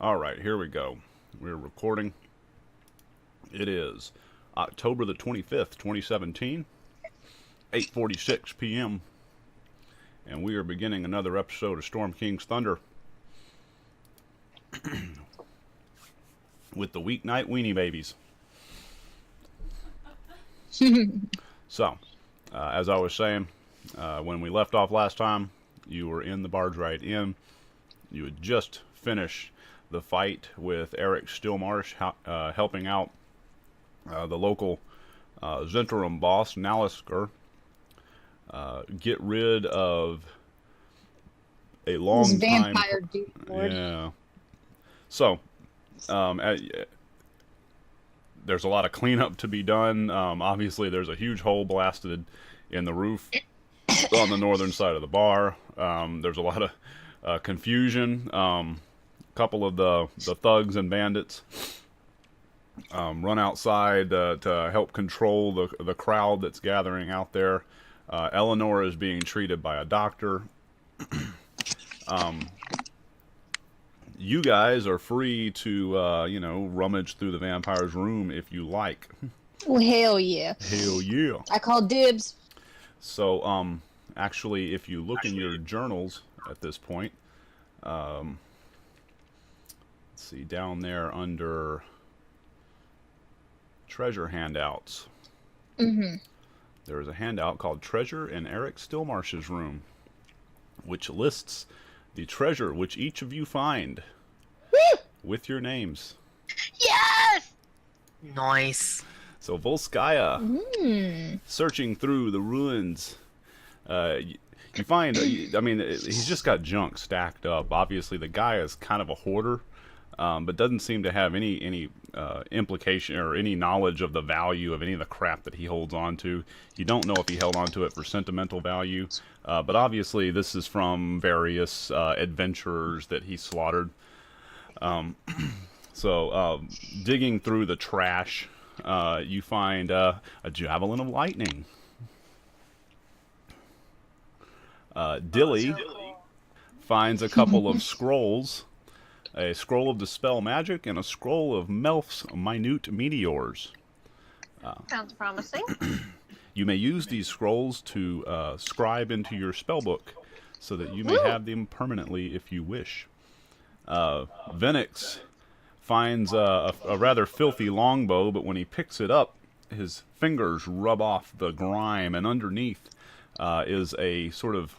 All right, here we go. We're recording. It is October the 25th, 2017, 8:46 p.m. And we are beginning another episode of Storm King's Thunder with the Weak Knight Weenie Babies. So, as I was saying, when we left off last time, you were in the Barge Ride Inn. You had just finished the fight with Eric Stillmarsh, helping out the local Zentrum boss, Nalisker, get rid of a long this time vampire dude. Yeah. So, there's a lot of cleanup to be done. Obviously, there's a huge hole blasted in the roof on the northern side of the bar. There's a lot of confusion. Couple of the thugs and bandits run outside to help control the crowd that's gathering out there. Eleanor is being treated by a doctor. You guys are free to, rummage through the vampire's room if you like. Oh, hell yeah. Hell yeah. I call dibs. So, actually, if you look in your journals at this point, let's see, down there under treasure handouts, there's a handout called Treasure in Eric Stillmarsh's Room, which lists the treasure which each of you find with your names. Yes! Nice. So Volskaya, searching through the ruins, you find, he's just got junk stacked up. Obviously, the guy is kind of a hoarder, but doesn't seem to have any implication or any knowledge of the value of any of the crap that he holds on to. You don't know if he held on to it for sentimental value, but obviously this is from various adventurers that he slaughtered. So, digging through the trash, you find a javelin of lightning. Dilly finds a couple of scrolls, a scroll of Dispel Magic and a scroll of Melf's Minute Meteors. Sounds promising. You may use these scrolls to scribe into your spellbook so that you may have them permanently if you wish. Venix finds a rather filthy longbow, but when he picks it up, his fingers rub off the grime, and underneath is a sort of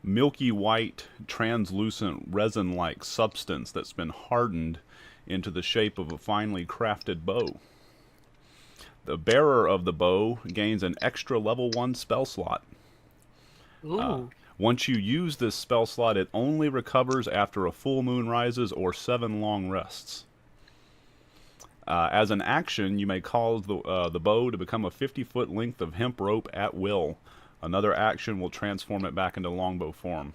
milky white, translucent, resin-like substance that's been hardened into the shape of a finely crafted bow. The bearer of the bow gains an extra level 1 spell slot. Once you use this spell slot, it only recovers after a full moon rises or 7 long rests. As an action, you may cause the bow to become a 50-foot length of hemp rope at will. Another action will transform it back into longbow form.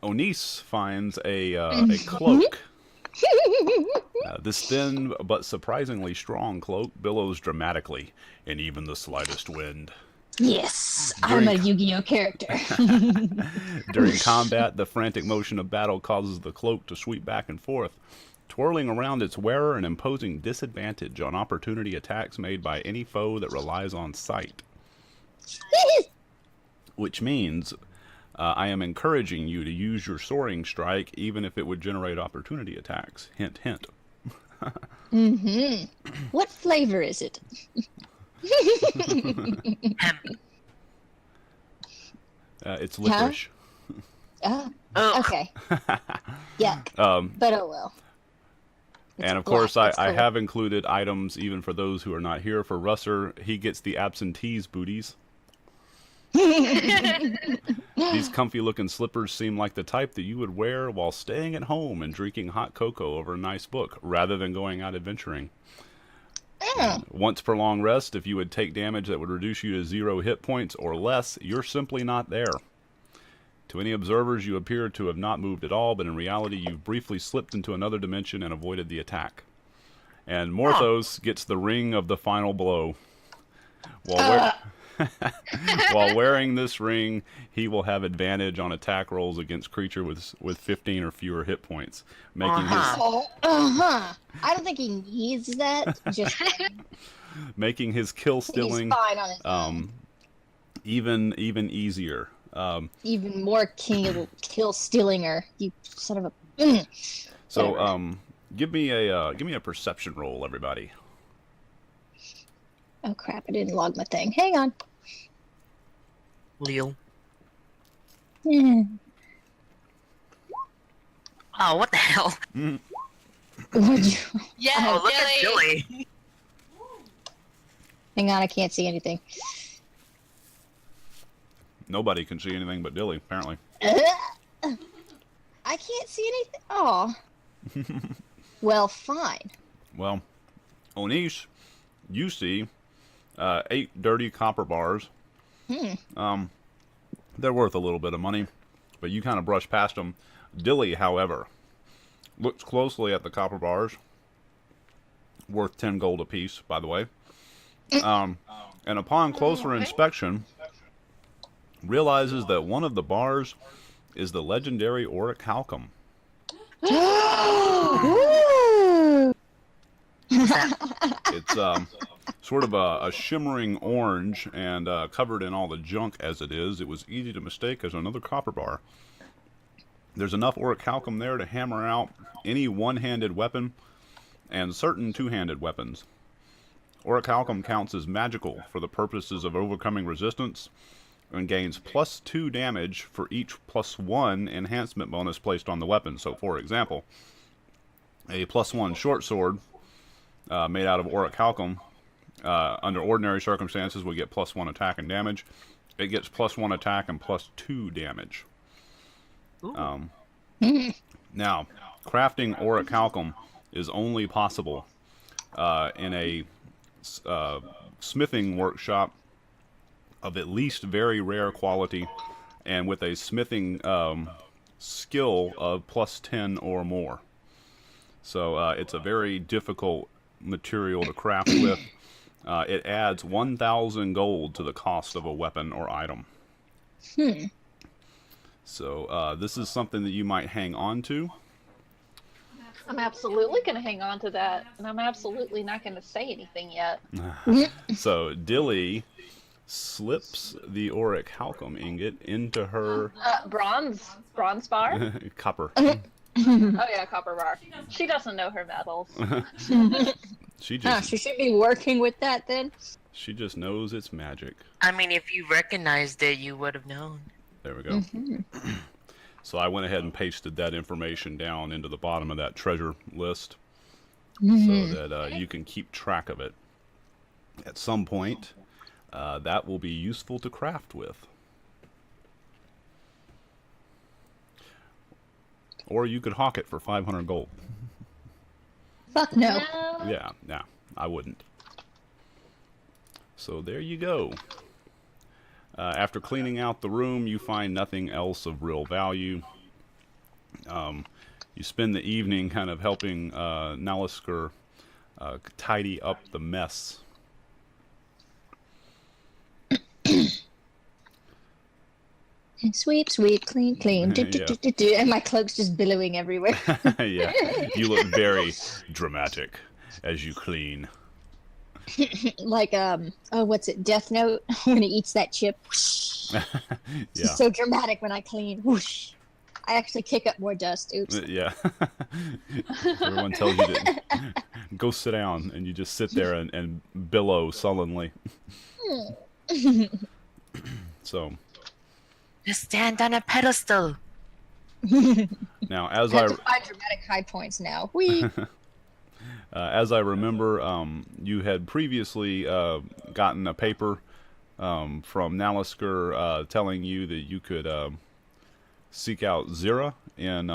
Onise finds a cloak. This thin but surprisingly strong cloak billows dramatically in even the slightest wind. Yes, I'm a Yu-Gi-Oh character. During combat, the frantic motion of battle causes the cloak to sweep back and forth, twirling around its wearer and imposing disadvantage on opportunity attacks made by any foe that relies on sight. Which means I am encouraging you to use your soaring strike even if it would generate opportunity attacks. Hint, hint. What flavor is it? It's licorice. Oh, okay. Yuck. But oh well. And of course, I have included items even for those who are not here. For Russer, he gets the absentees booties. These comfy-looking slippers seem like the type that you would wear while staying at home and drinking hot cocoa over a nice book, rather than going out adventuring. Once per long rest, if you would take damage that would reduce you to 0 hit points or less, you're simply not there. To any observers, you appear to have not moved at all, but in reality, you've briefly slipped into another dimension and avoided the attack. And Morthos gets the ring of the final blow. While wearing this ring, he will have advantage on attack rolls against creature with 15 or fewer hit points, making I don't think he needs that. Just making his kill stealing he's fine on his own. even easier. Even more kill stealinger. You son of a. So give me a perception roll, everybody. Oh crap! I didn't log my thing. Hang on. Leo. Yeah. Oh, what the hell? What'd you... Yeah, oh, look at Billy. Hang on, I can't see anything. Nobody can see anything but Dilly, apparently. I can't see anything. Oh. Well, fine. Well, Onish, you see 8 dirty copper bars. They're worth a little bit of money, but you kind of brush past them. Dilly, however, looks closely at the copper bars. Worth 10 gold apiece, by the way. And upon closer inspection, realizes that one of the bars is the legendary auric halcum. It's sort of a shimmering orange and covered in all the junk as it is. It was easy to mistake as another copper bar. There's enough auric halcum there to hammer out any one-handed weapon and certain two-handed weapons. Auric halcum counts as magical for the purposes of overcoming resistance and gains +2 damage for each +1 enhancement bonus placed on the weapon. So, for example, a +1 short sword made out of auric halcum under ordinary circumstances would get +1 attack and damage. It gets +1 attack and +2 damage. Now, crafting auric halcum is only possible in a smithing workshop of at least very rare quality and with a smithing skill of +10 or more. So it's a very difficult material to craft with. It adds 1,000 gold to the cost of a weapon or item. So this is something that you might hang on to. I'm absolutely going to hang on to that, and I'm absolutely not going to say anything yet. So Dilly slips the auric halcum ingot into her Bronze bar? copper. Oh yeah, copper bar. She doesn't know her metals. She just she should be working with that then. she just knows it's magic. I mean, if you recognized it, you would have known. There we go. So I went ahead and pasted that information down into the bottom of that treasure list so that you can keep track of it. At some point, that will be useful to craft with. Or you could hawk it for 500 gold. Fuck no. Yeah, nah, I wouldn't. So there you go. After cleaning out the room, you find nothing else of real value. You spend the evening kind of helping Nalisker tidy up the mess. Sweep, sweep, clean, clean. Yeah. And my cloak's just billowing everywhere. Yeah, you look very dramatic as you clean. Like, what's it, Death Note? When he eats that chip. Yeah. So dramatic when I clean. Whoosh. I actually kick up more dust. Oops. Yeah. Everyone tells you to go sit down, and you just sit there and billow sullenly. So. Just stand on a pedestal. Now, as I have to find dramatic high points now. Whee! As I remember, you had previously gotten a paper from Nalisker telling you that you could seek out Zira in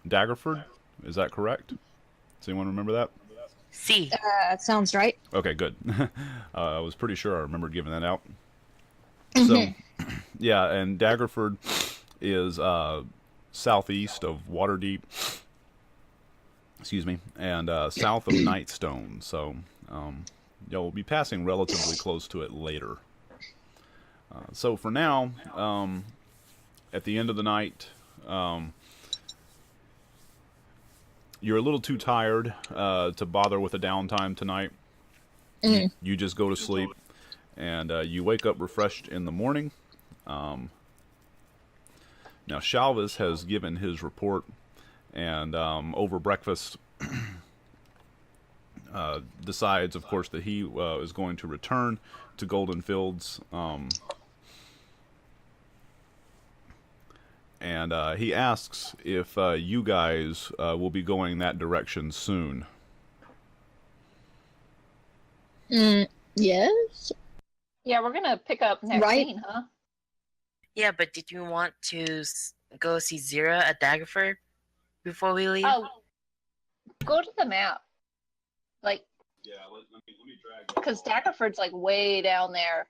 Daggerford. Is that correct? Does anyone remember that? See. Sounds right. Okay, good. I was pretty sure I remembered giving that out. So, yeah, and Daggerford is southeast of Waterdeep. Excuse me, and south of Nightstone. So, You'll be passing relatively close to it later. So for now, at the end of the night, you're a little too tired to bother with a downtime tonight. You just go to sleep, and you wake up refreshed in the morning. Now, Shalvis has given his report, and over breakfast decides, of course, that he is going to return to Golden Fields. And he asks if you guys will be going that direction soon. Yes. Yeah, we're gonna pick up next Right. scene, huh? Yeah, but did you want to go see Zira at Daggerford before we leave? Oh, go to the map. Like, Yeah, let me drag. because Daggerford's like way down there.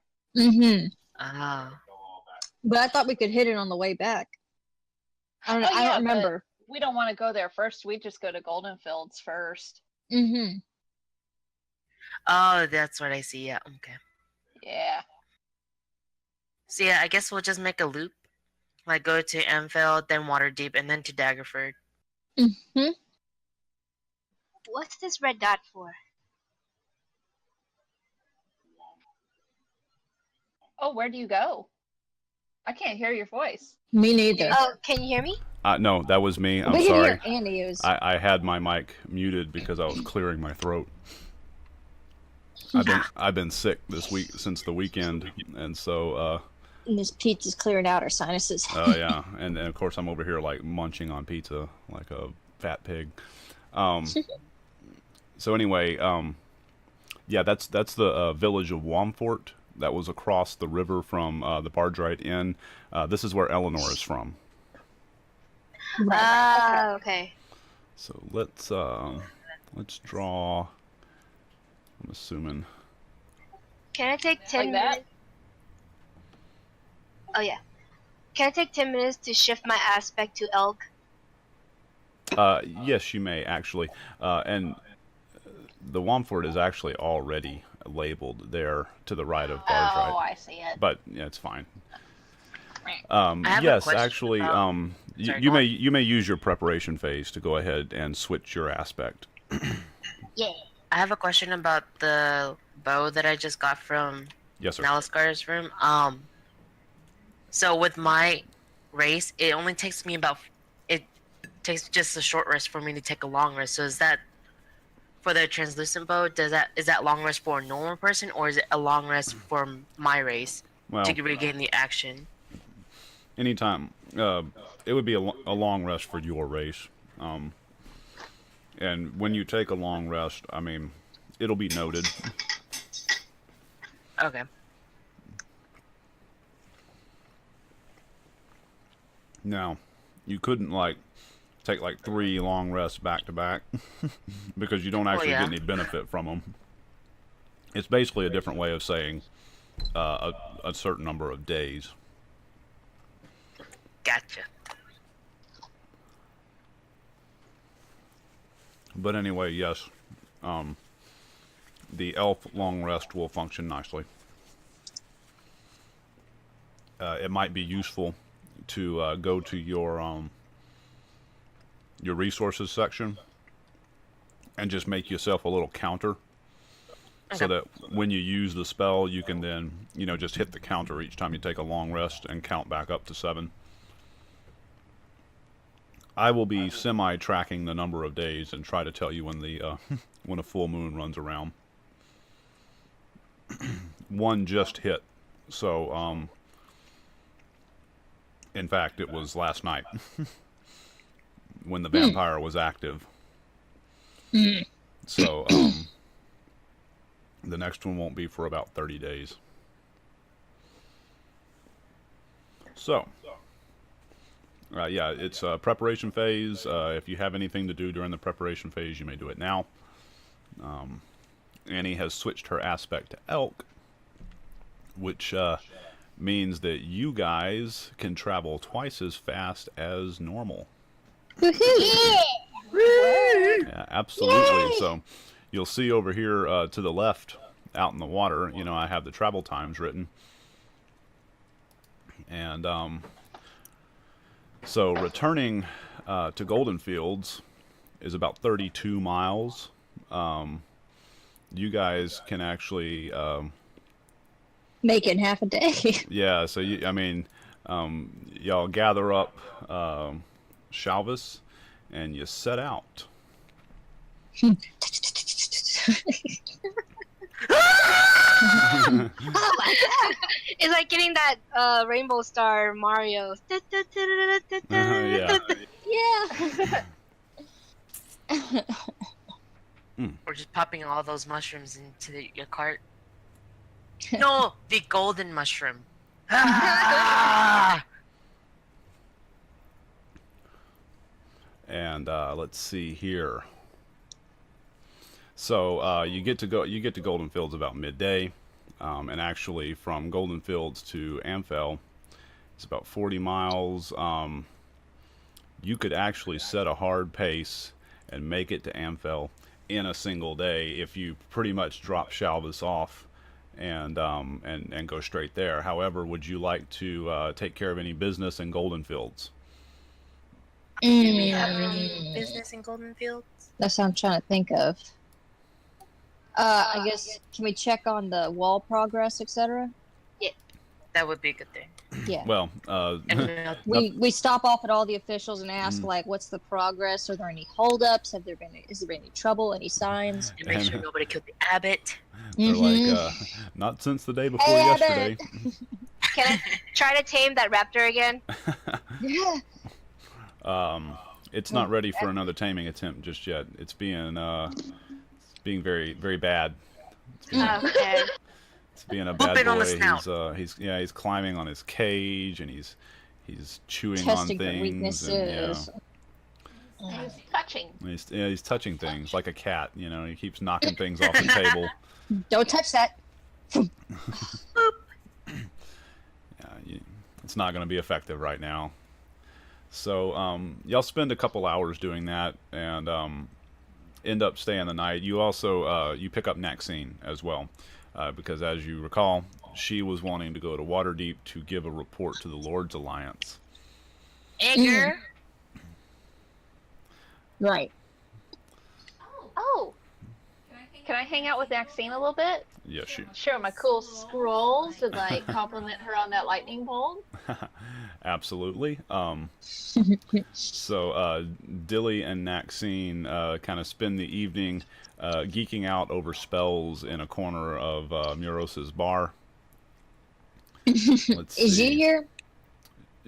Ah. But I thought we could hit it on the way back. I don't know. Oh, I yeah, don't remember. We don't want to go there first. We just go to Golden Fields first. Oh, that's what I see. Yeah, okay. Yeah. So yeah, I guess we'll just make a loop. Like go to Amfield, then Waterdeep, and then to Daggerford. What's this red dot for? Oh, where do you go? I can't hear your voice. Me neither. Oh, can you hear me? No, that was me. I'm we can sorry. hear Andy. It was... I had my mic muted because I was clearing my throat. I've been sick this week since the weekend, and so and this pizza's clearing out our sinuses. oh yeah, and of course I'm over here like munching on pizza like a fat pig. So anyway, yeah, that's the village of Wamfort. That was across the river from the Barge Right Inn. This is where Eleanor is from. Ah, okay. So let's draw. I'm assuming. Can I take 10 Like that? minutes? Oh yeah. Can I take 10 minutes to shift my aspect to elk? Yes, you may actually. And the Wamford is actually already labeled there to the right of Barge Oh, Right. I see it. But yeah, it's fine. have a Yes, question actually, about- Sorry, you go on. may use your preparation phase to go ahead and switch your aspect. Yeah. I have a question about the bow that I just got from Yes, sir. Naliskar's room. So with my race, it only takes me it takes just a short rest for me to take a long rest. So is that for the translucent bow? Is that long rest for a normal person, or is it a long rest for my race Well, to regain the action? anytime. It would be a long rest for your race. And when you take a long rest, I mean, it'll be noted. Okay. Now, you couldn't take 3 long rests back to back because you don't actually yeah. get any benefit from them. It's basically a different way of saying a certain number of days. Gotcha. But anyway, yes, the elf long rest will function nicely. It might be useful to go to your resources section and just make yourself a little counter, so that when you use the spell, you can then just hit the counter each time you take a long rest and count back up to 7. I will be semi-tracking the number of days and try to tell you when the when a full moon runs around. One just hit, so in fact, it was last night when the vampire was active. So the next one won't be for about 30 days. So. Yeah, it's a preparation phase. If you have anything to do during the preparation phase, you may do it now. Annie has switched her aspect to elk, which means that you guys can travel twice as fast as normal. Yeah, absolutely. So you'll see over here to the left out in the water. You know, I have the travel times written. And so returning to Golden Fields is about 32 miles. You guys can actually Make it in half a day. yeah, so I mean, y'all gather up Shalvis and you set out. Oh my god! It's like getting that Rainbow Star Mario. Yeah. Yeah. Or just popping all those mushrooms into your cart. No, the golden mushroom. Ah! And let's see here. So you get to Golden Fields about midday, and actually from Golden Fields to Amphel, it's about 40 miles. You could actually set a hard pace and make it to Amphel in a single day if you pretty much drop Shalvis off and go straight there. However, would you like to take care of any business in Golden Fields? Do we have any business in Golden Fields? That's what I'm trying to think of. I guess, can we check on the wall progress, etc.? That would be a good thing. Yeah. Well, And We stop off at all the officials and ask, like, what's the progress? Are there any holdups? Is there any trouble? Any signs? and make sure nobody killed the abbot. they're like, not since the day before yesterday. Can I try to tame that raptor again? Yeah. It's not ready for another taming attempt just yet. It's being very, very bad. Okay. It's being a bad Boop it on the boy. snout. He's climbing on his cage and he's chewing Testing on for things. weaknesses. He's touching. He's touching things like a cat. You know, he keeps knocking things off the table. Don't touch that. It's not going to be effective right now. So y'all spend a couple hours doing that and end up staying the night. You also you pick up Naxine as well, because as you recall, she was wanting to go to Waterdeep to give a report to the Lord's Alliance. Edgar. Right. Oh. Can I hang out with Maxine a little bit? Yeah, she. Show my cool scrolls and like compliment her on that lightning bolt. Absolutely. So Dilly and Naxine kind of spend the evening geeking out over spells in a corner of Muros's bar. Let's see. Is she here?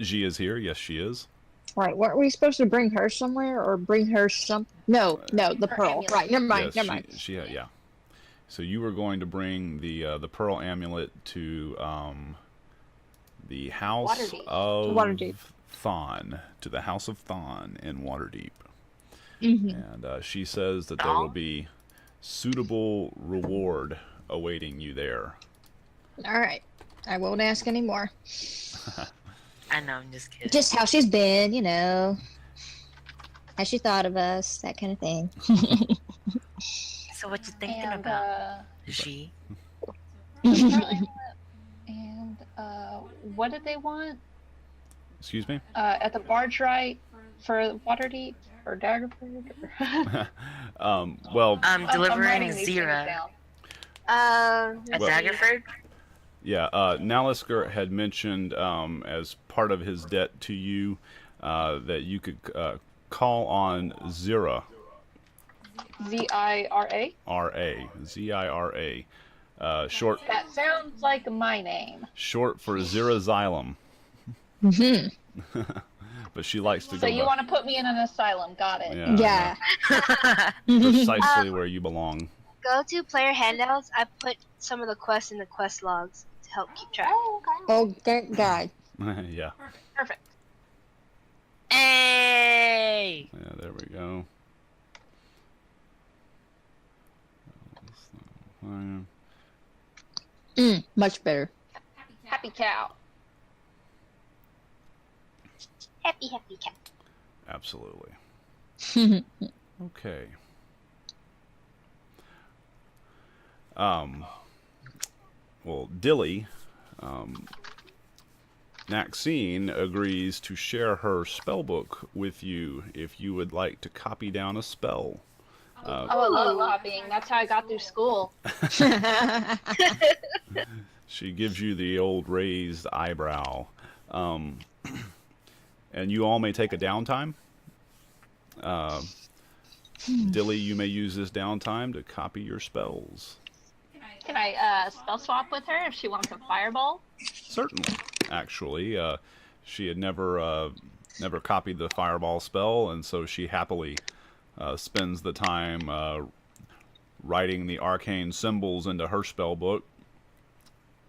She is here. Yes, she is. Right. Weren't we supposed to bring her somewhere or bring her some? No, the pearl. amulet. Right. Never mind. Yes, Never mind. yeah. So you were going to bring the pearl amulet to the house Waterdeep. of Waterdeep. Thon, to the house of Thon in Waterdeep. Mm-hmm. And she says that there will be suitable reward awaiting you there. All right. I won't ask anymore. I know, I'm just kidding. Just how she's been, you know. How she thought of us, that kind of thing. So what you thinking And about? She? and what did they want? Excuse me? At the barge rite for Waterdeep or Daggerford? Well, I'm Delivering writing these things Zira down. at Daggerford? yeah, Nalisker had mentioned as part of his debt to you that you could call on Zira. Zira? R.A. Z-I-R-A. Short That sounds like my name. short for Zira Xylem. Mm-hmm. But she likes to So go you want to put me in an asylum? Got it. Yeah. Precisely where you belong. Go to player handouts. I put some of the quests in the quest logs to help keep track. Oh, okay. Oh, thank God. Yeah. Perfect. Hey! Yeah, there we go. Much better. Happy cow. Happy cat. Absolutely. Okay. well, Dilly, Maxine agrees to share her spellbook with you if you would like to copy down a spell. Oh, I love copying. That's how I got through school. She gives you the old raised eyebrow. And you all may take a downtime. Dilly, you may use this downtime to copy your spells. Can I spell swap with her if she wants a fireball? Certainly. Actually, she had never copied the fireball spell, and so she happily spends the time writing the arcane symbols into her spell book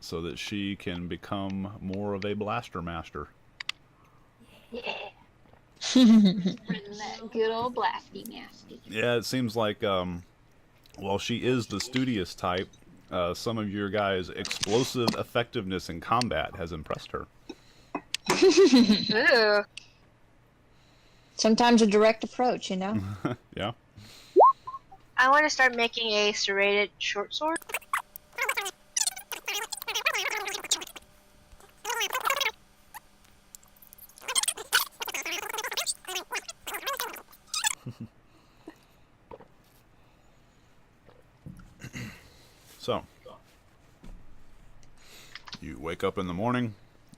so that she can become more of a blaster master. Yeah. That good old blasty nasty. Yeah, it seems like while she is the studious type, some of your guys' explosive effectiveness in combat has impressed her. Ooh. Sometimes a direct approach, you know? Yeah. I want to start making a serrated short sword. So, you wake up in the morning,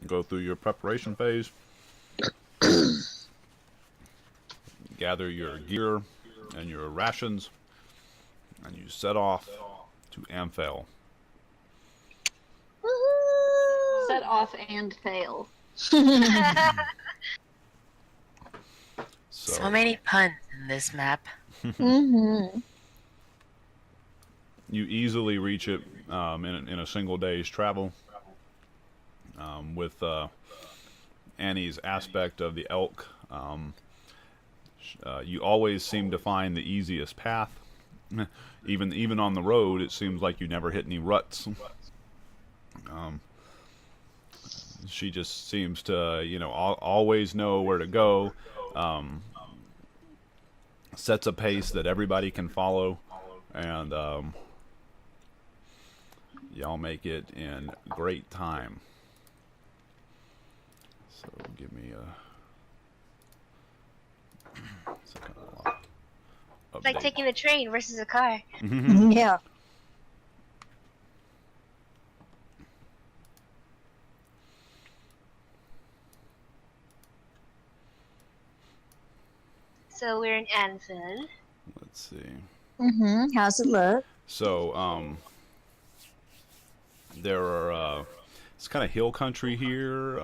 go through your preparation phase, gather your gear and your rations, and you set off to Amphel. Set off and fail. So many puns in this map. Mm-hmm. You easily reach it in a single day's travel. With Annie's aspect of the elk, you always seem to find the easiest path. Even on the road, it seems like you never hit any ruts. She just seems to, always know where to go. Sets a pace that everybody can follow, and y'all make it in great time. So give me a second. It's like taking a train versus a car. Yeah. So we're in Anvil. Let's see. Mm-hmm. How's it look? So there are it's kind of hill country here.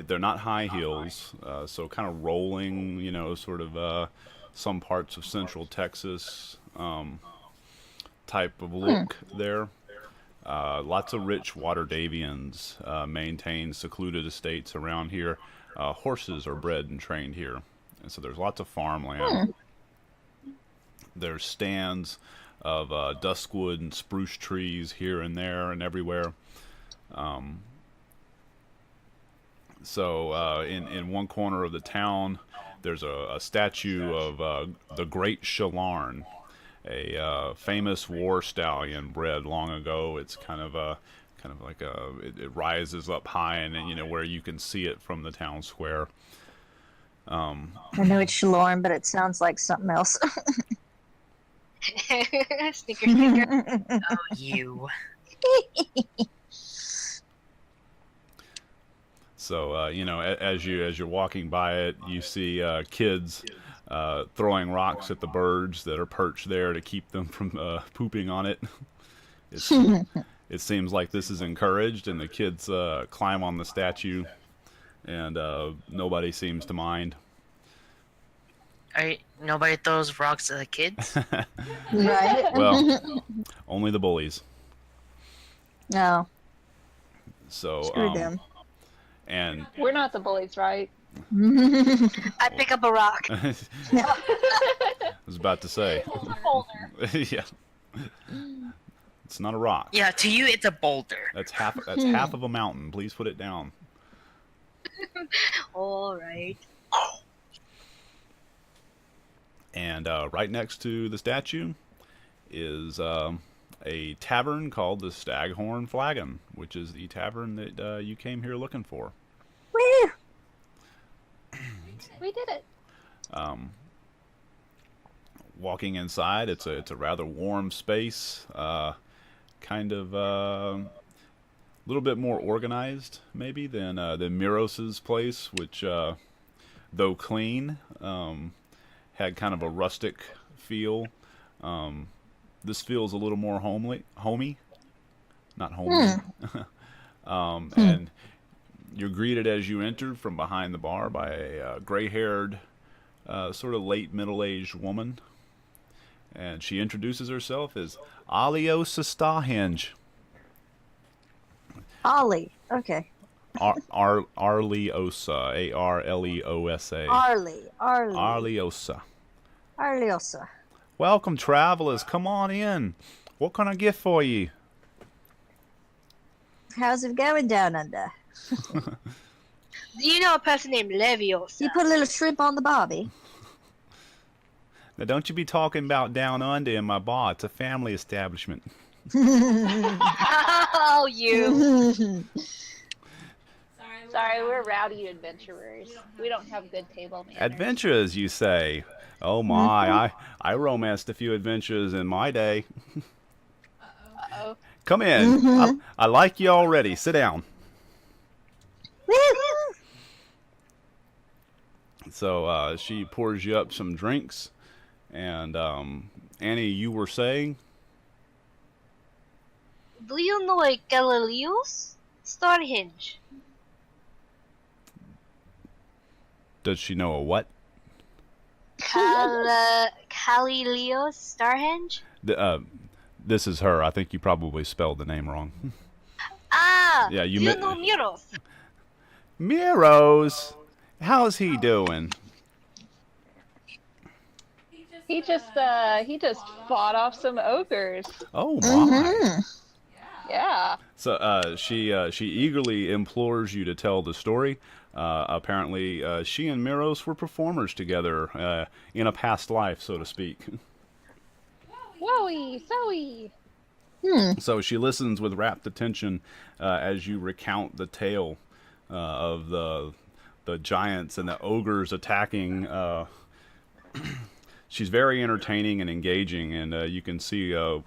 They're not high hills, so kind of rolling, sort of some parts of central Texas type of look there. Lots of rich Waterdavians maintain secluded estates around here. Horses are bred and trained here, and so there's lots of farmland. There's stands of duskwood and spruce trees here and there and everywhere. So in one corner of the town, there's a statue of the Great Shalarn, a famous war stallion bred long ago. It's kind of like it rises up high, and then where you can see it from the town square. I know it's Shalorn, but it sounds like something else. Snicker, snicker. Oh, you. So as you're walking by it, you see kids throwing rocks at the birds that are perched there to keep them from pooping on it. It seems like this is encouraged, and the kids climb on the statue, and nobody seems to mind. Nobody throws rocks at the kids? Right? Well, only the bullies. No. So Screw them. And We're not the bullies, right? I pick up a rock. I was about to say. Yeah. It's not a rock. Yeah, to you it's a boulder. That's half of a mountain. Please put it down. All right. And right next to the statue is a tavern called the Staghorn Flagon, which is the tavern that you came here looking for. Woo! We did it. Walking inside, it's a rather warm space, kind of a little bit more organized maybe than Miros's place, which though clean, had kind of a rustic feel. This feels a little more homey, not homely. And you're greeted as you enter from behind the bar by a gray-haired, sort of late middle-aged woman. And she introduces herself as Aliosa Starhenge. Ollie. Okay. Arleosa. A-R-L-E-O-S-A. Arleosa. Arleosa. Welcome, travelers. Come on in. What can I get for you? How's it going down under? Do you know a person named Leviosa? You put a little shrimp on the barbie. Now, don't you be talking about down under in my bar. It's a family establishment. Oh, you. Sorry, we're rowdy adventurers. We don't have good table manners. Adventures, you say? Oh my, I romanced a few adventures in my day. Uh-oh. Come in. I like you already. Sit down. So she pours you up some drinks. And Annie, you were saying? Do you know a Galileo's Stonehenge? Does she know a what? Galileo's Stonehenge? This is her. I think you probably spelled the name wrong. Ah! Yeah, you know Miros? Miros? How's he doing? He just fought off some ogres. Oh my! Yeah. So she eagerly implores you to tell the story. Apparently, she and Miros were performers together in a past life, so to speak. Wowie, zowie. So she listens with rapt attention as you recount the tale of the giants and the ogres attacking. She's very entertaining and engaging, and you can see that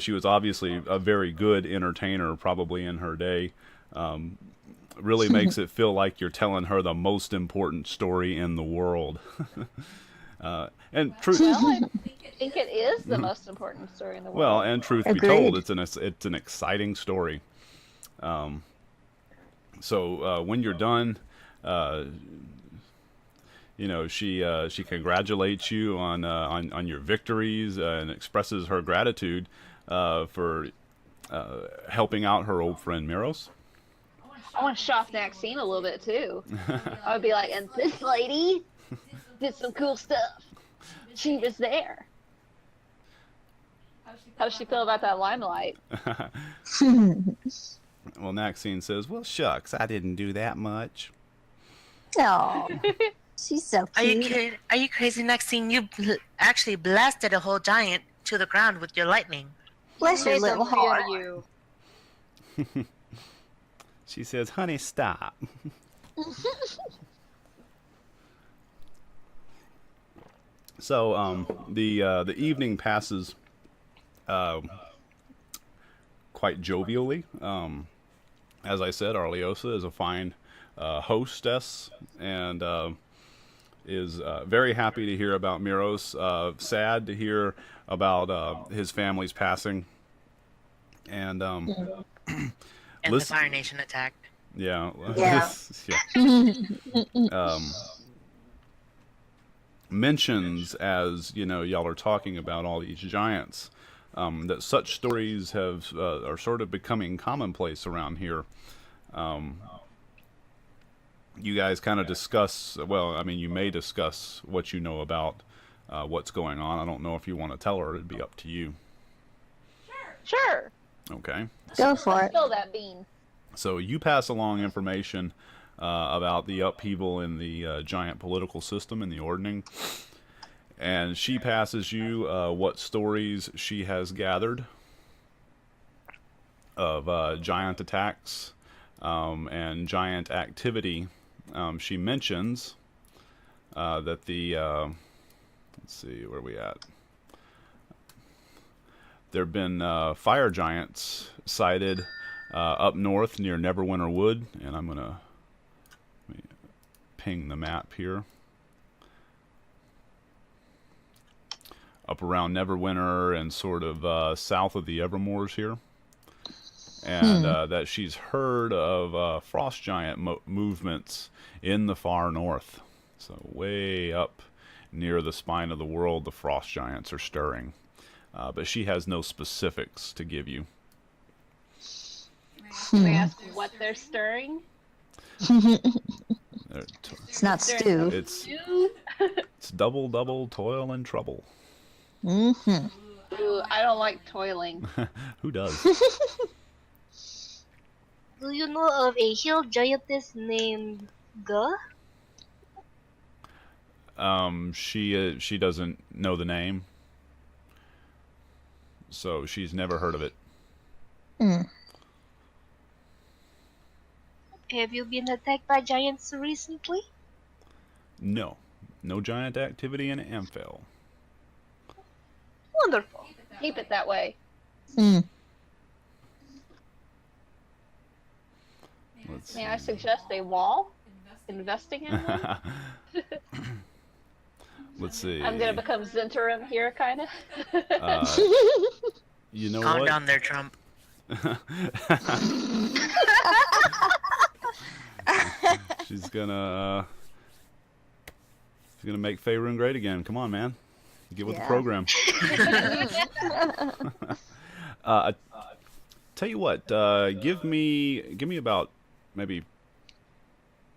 she was obviously a very good entertainer, probably in her day. Really makes it feel like you're telling her the most important story in the world. And truth, Well, I think it is the most important story in the world. well, and truth be told, it's an exciting story. So when you're done, she congratulates you on your victories and expresses her gratitude for helping out her old friend Miros. I want to show off Maxine a little bit too. I would be like, and this lady did some cool stuff. She was there. How does she feel about that limelight? Well, Maxine says, "Well, shucks, I didn't do that much." Oh, she's so cute. Are you crazy, Maxine? You actually blasted a whole giant to the ground with your lightning. Bless your Made little them fear heart. you. She says, "Honey, stop." So the evening passes quite jovially. As I said, Arleosa is a fine hostess and is very happy to hear about Miros. Sad to hear about his family's passing. And And the listen, Fire Nation attacked. yeah. Yeah. Mentions, as y'all are talking about all these giants, that such stories are sort of becoming commonplace around here. You guys kind of discuss, well, I mean, you may discuss what you know about what's going on. I don't know if you want to tell her. It'd be up to you. Sure. Okay. Go for it. Spill that bean. So you pass along information about the upheaval in the giant political system and the ordning. And she passes you what stories she has gathered of giant attacks and giant activity. She mentions that the let's see, where are we at? There have been fire giants sighted up north near Neverwinter Wood, and I'm gonna ping the map here. Up around Neverwinter and sort of south of the Evermoors here. And that she's heard of frost giant movements in the far north. So way up near the spine of the world, the frost giants are stirring. But she has no specifics to give you. Can I ask what they're stirring? It's not stew. It's double toil and trouble. Mm-hmm. Ooh, I don't like toiling. Who does? Do you know of a hill giantess named Ga? She doesn't know the name, so she's never heard of it. Have you been attacked by giants recently? No giant activity in Amphel. Wonderful. Keep it that way. May I suggest a wall? Investing in one? Let's see. I'm gonna become Zentarum here, kind of. You know Calm what? down there, Trump. She's gonna make Faerun great again. Come on, man. Get with the program. Tell you what, give me about maybe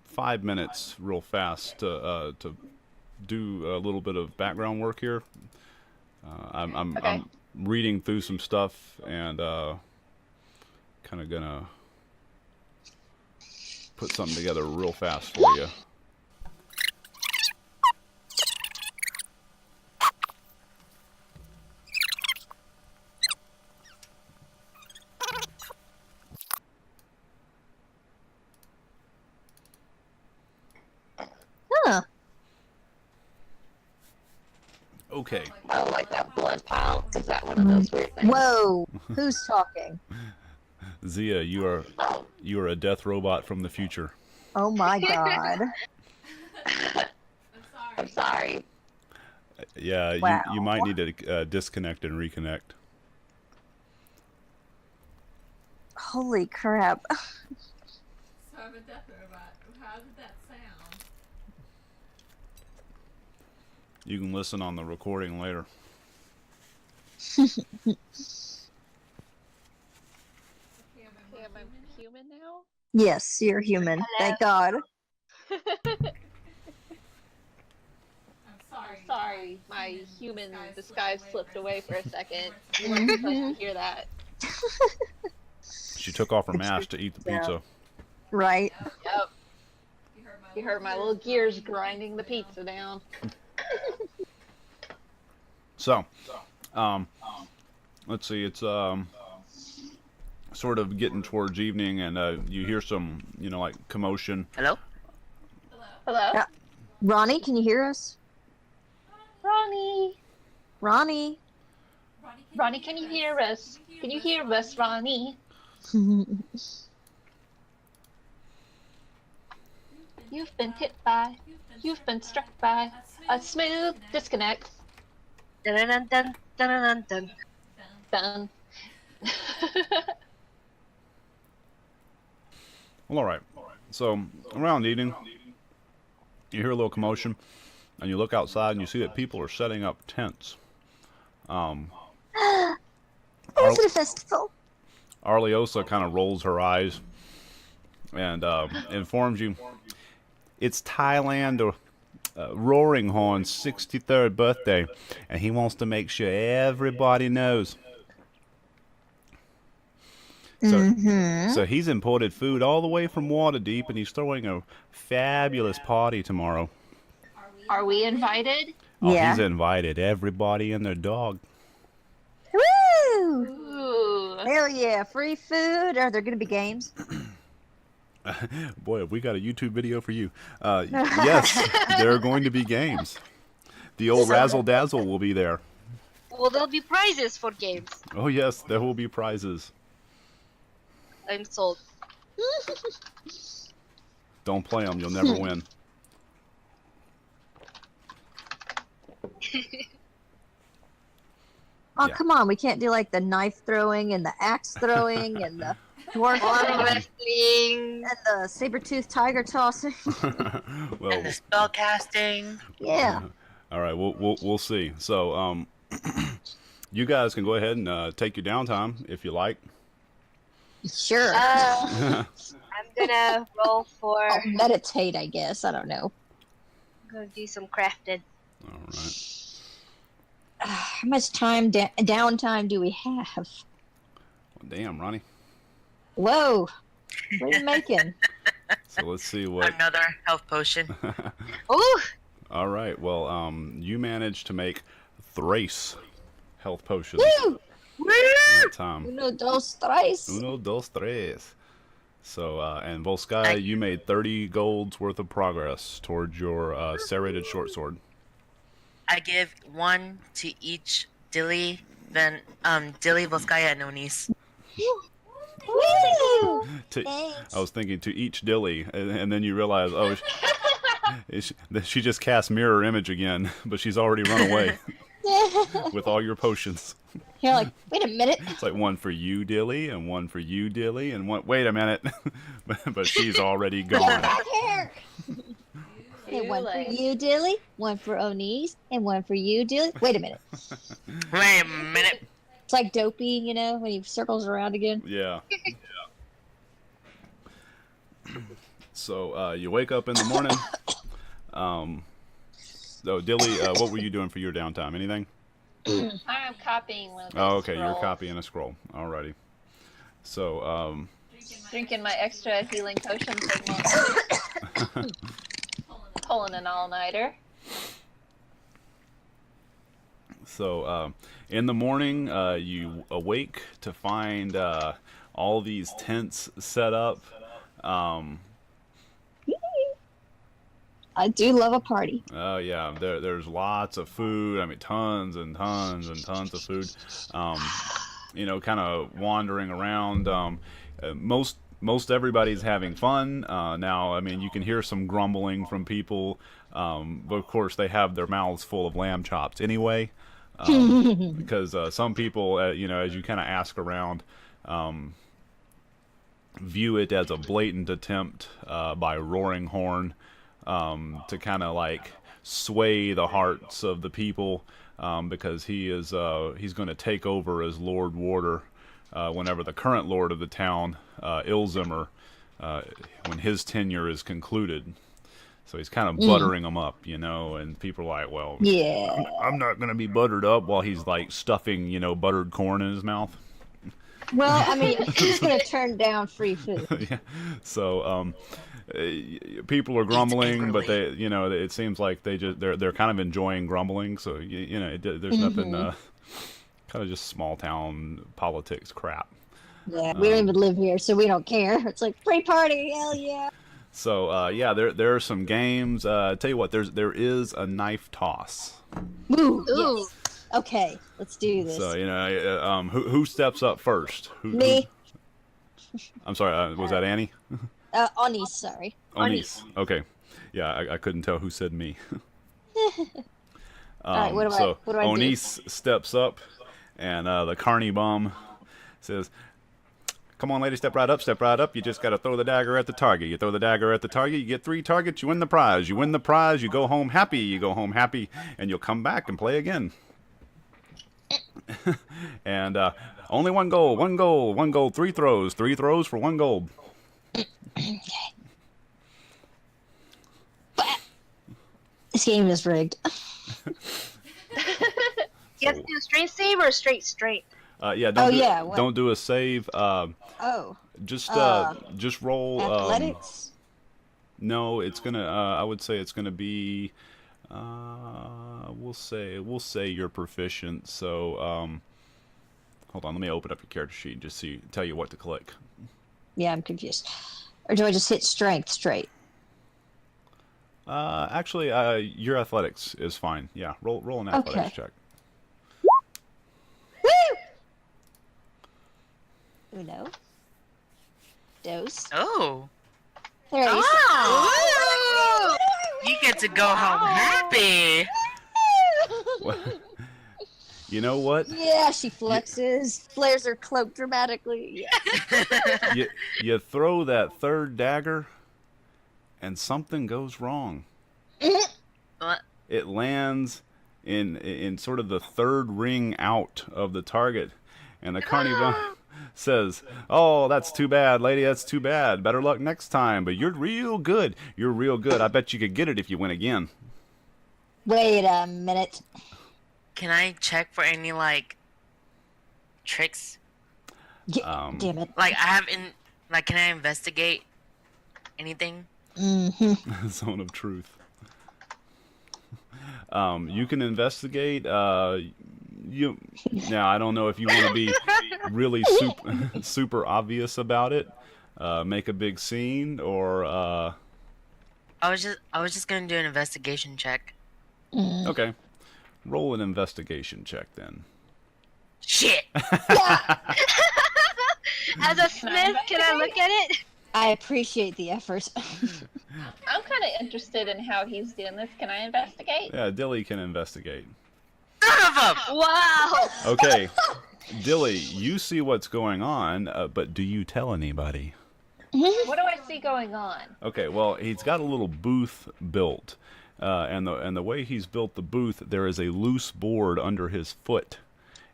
5 minutes, real fast, to do a little bit of background work here. I'm reading through some stuff and kind of gonna put something together real fast for you. Huh. Okay. I don't like that blood pile. Is that one of those weird things? Whoa. Who's talking? Zia, you are a death robot from the future. Oh my god. I'm sorry. Yeah, Wow. you might need to disconnect and reconnect. Holy crap. So I'm a death robot. How did that sound? You can listen on the recording later. Okay, Am I human now? Yes, you're human. Thank God. I'm sorry. Sorry, my human disguise slipped away for a second. You weren't supposed to hear that. She took off her mask to eat the pizza. Right. Yep. You heard my little gears grinding the pizza down. So, let's see. It's sort of getting towards evening, and you hear some, like commotion. Hello? Hello? Yeah. Ronnie, can you hear us? Ronnie! Ronnie? Ronnie, can you hear us? Can you hear us, Ronnie? You've been hit by, you've been struck by a smooth disconnect. Dun dun dun dun dun dun. Done. Well, all right. So, around evening, you hear a little commotion, and you look outside, and you see that people are setting up tents. Oh, is it a festival? Arliosa kind of rolls her eyes and informs you it's Thailand Roaring Horn's 63rd birthday, and he wants to make sure everybody knows. So he's imported food all the way from Waterdeep, and he's throwing a fabulous party tomorrow. Are we invited? Oh, Yeah. he's invited everybody and their dog. Woo! Ooh. Hell yeah! Free food. Are there gonna be games? Boy, have we got a YouTube video for you. Yes, there are going to be games. The old Razzle Dazzle will be there. Well, there'll be prizes for games. Oh yes, there will be prizes. I'm sold. Don't play them, you'll never win. Oh Yeah. come on! We can't do like the knife throwing and the axe throwing and the dwarf Arm thing wrestling. and the saber-toothed tiger tossing. Well, And the spell casting. Yeah. all right, we'll see. So, you guys can go ahead and take your downtime if you like. Sure. I'm gonna roll for. I'll meditate, I guess. I don't know. I'm gonna do some crafting. All right. How much time downtime do we have? Well, damn, Ronnie. Whoa. What are you making? So let's see what. Another health potion. Ooh! All right. Well, you managed to make Thrace health potions Woo! that time. Uno, dos, tres. Uno, dos, tres. So, and Volsky, you made 30 gold's worth of progress towards your serrated short sword. I give 1 to each Dilly, then Dilly, Volskaya, and Onis. Woo! To, Thanks. I was thinking to each Dilly, and then you realize, oh, she just cast mirror image again, but she's already run away with all your potions. You're like, wait a minute. It's like one for you, Dilly, and one for you, Dilly, and one. Wait a minute, but she's already Get gone. back here. And one for you, Dilly. One for Onis, and one for you, Dilly. Wait a minute. Wait a minute. It's like Dopey, you know, when he circles around again. Yeah. So you wake up in the morning. So Dilly, what were you doing for your downtime? Anything? I'm copying one of those Oh, okay, you're scrolls. copying a scroll. Alrighty. So Drinking my extra healing potion pulling an all-nighter. So in the morning, you awake to find all these tents set up. I do love a party. Oh yeah, there's lots of food. I mean, tons and tons and tons of food. You know, kind of wandering around. Most everybody's having fun. Now, I mean, you can hear some grumbling from people, but of course they have their mouths full of lamb chops anyway. Because some people, you know, as you kind of ask around, view it as a blatant attempt by Roaring Horn to kind of like sway the hearts of the people, because he's going to take over as Lord Warder whenever the current lord of the town, Ilzimmer, when his tenure is concluded. So he's kind of buttering them up, you know, and people are like, well, Yeah. I'm not going to be buttered up while he's like stuffing, you know, buttered corn in his mouth. Well, I mean, who's going to turn down free food? Yeah. So people are grumbling, but they, you know, it seems like they're kind of enjoying grumbling. So you know, there's nothing, kind of just small town politics crap. Yeah, we don't even live here, so we don't care. It's like free party, hell yeah. So yeah, there are some games. Tell you what, there is a knife toss. Ooh, Ooh. yes. Okay, let's do this. So you know, who steps up first? Me. I'm sorry, was that Annie? Onis, sorry. Onis. Okay. Yeah, I couldn't tell who said me. Alright, what do so I do? Onis steps up, and the carnie bum says, "Come on, lady, step right up, step right up. You just got to throw the dagger at the target. You throw the dagger at the target, you get 3 targets, you win the prize. You win the prize, you go home happy. You go home happy, and you'll come back and play again." And only 1 goal, 1 goal, 1 goal, 3 throws for 1 gold. This game is rigged. You have to do a straight save or a straight? Yeah, what? don't do a save. Oh, Just roll. athletics? No, it's gonna. I would say it's gonna be We'll say you're proficient. So hold on, let me open up your character sheet and just tell you what to click. Yeah, I'm confused. Or do I just hit strength straight? Actually, your athletics is fine. Yeah, roll an athletics check. Woo! Uno. Dos. Oh. There you Oh. You get to go home happy. Well, you know what? Yeah, she flexes, flares her cloak dramatically. Yeah. You throw that third dagger, and something goes wrong. What? It lands in sort of the third ring out of the target, and the carnie says, "Oh, that's too bad, lady. That's too bad. Better luck next time. But you're real good. You're real good. I bet you could get it if you win again." Wait a minute. Can I check for any like tricks? Damn it. Like can I investigate anything? Mm-hmm. Zone of truth. You can investigate. Now I don't know if you want to be really super obvious about it, make a big scene, or. I was just gonna do an investigation check. Okay, roll an investigation check then. Shit. As a smith, can I look at it? I appreciate the effort. I'm kind of interested in how he's doing this. Can I investigate? Yeah, Dilly can investigate. Son of a. Wow. Okay, Dilly, you see what's going on, but do you tell anybody? What do I see going on? Okay, well, he's got a little booth built, and the way he's built the booth, there is a loose board under his foot,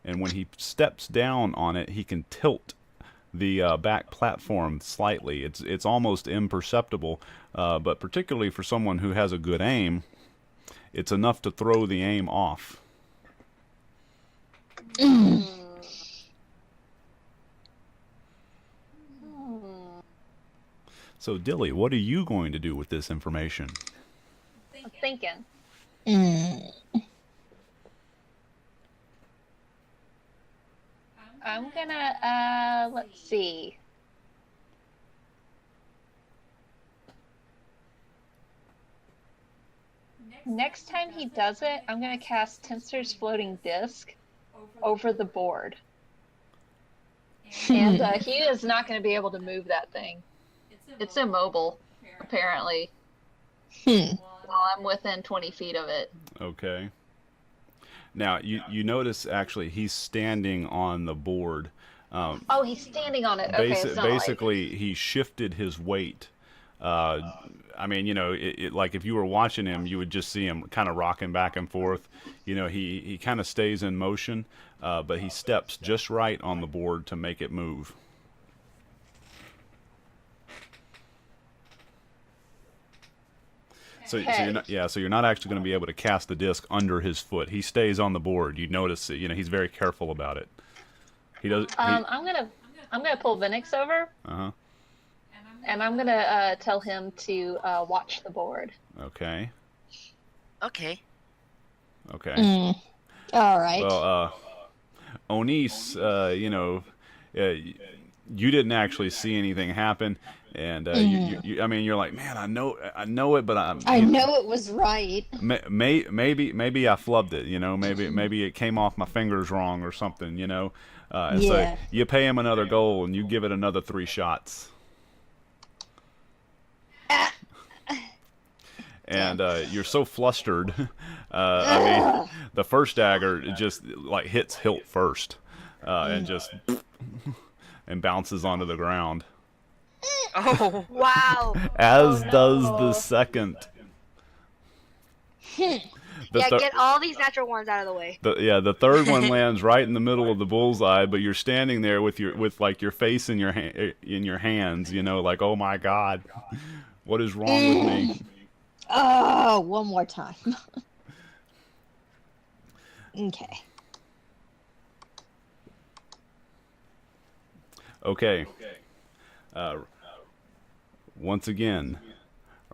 and when he steps down on it, he can tilt the back platform slightly. It's almost imperceptible, but particularly for someone who has a good aim, it's enough to throw the aim off. So, Dilly, what are you going to do with this information? I'm thinking. I'm gonna, let's see. Next time he does it, I'm gonna cast Tensor's floating disc over the board. And he is not gonna be able to move that thing. It's immobile, apparently. While I'm within 20 feet of it. Okay. Now, you notice, actually, he's standing on the board. Oh, he's standing on it. Okay, it's not basically, he shifted his weight. I mean, you know, like if you were watching him, you would just see him kind of rocking back and forth. You know, he kind of stays in motion, but he steps just right on the board to make it move. So you're not actually going to be able to cast the disc under his foot. He stays on the board. You notice it. You know, he's very careful about it. He does. I'm gonna pull Vinix over. And I'm gonna tell him to watch the board. Okay. Okay. Okay. All right. Well, Onise, you know, you didn't actually see anything happen, and I mean, you're like, man, I know it, but I know it was right. Maybe I flubbed it, you know, maybe it came off my fingers wrong or something, you know. And so you pay him another goal and you give it another 3 shots. And you're so flustered. I mean, the first dagger just like hits hilt first, and just and bounces onto the ground. Oh. Wow. As does the second. Get all these natural ones out of the way. The third one lands right in the middle of the bullseye, but you're standing there with your face in your hands, you know, like, oh my God, what is wrong with me? Oh, one more time. Okay. Okay. Once again,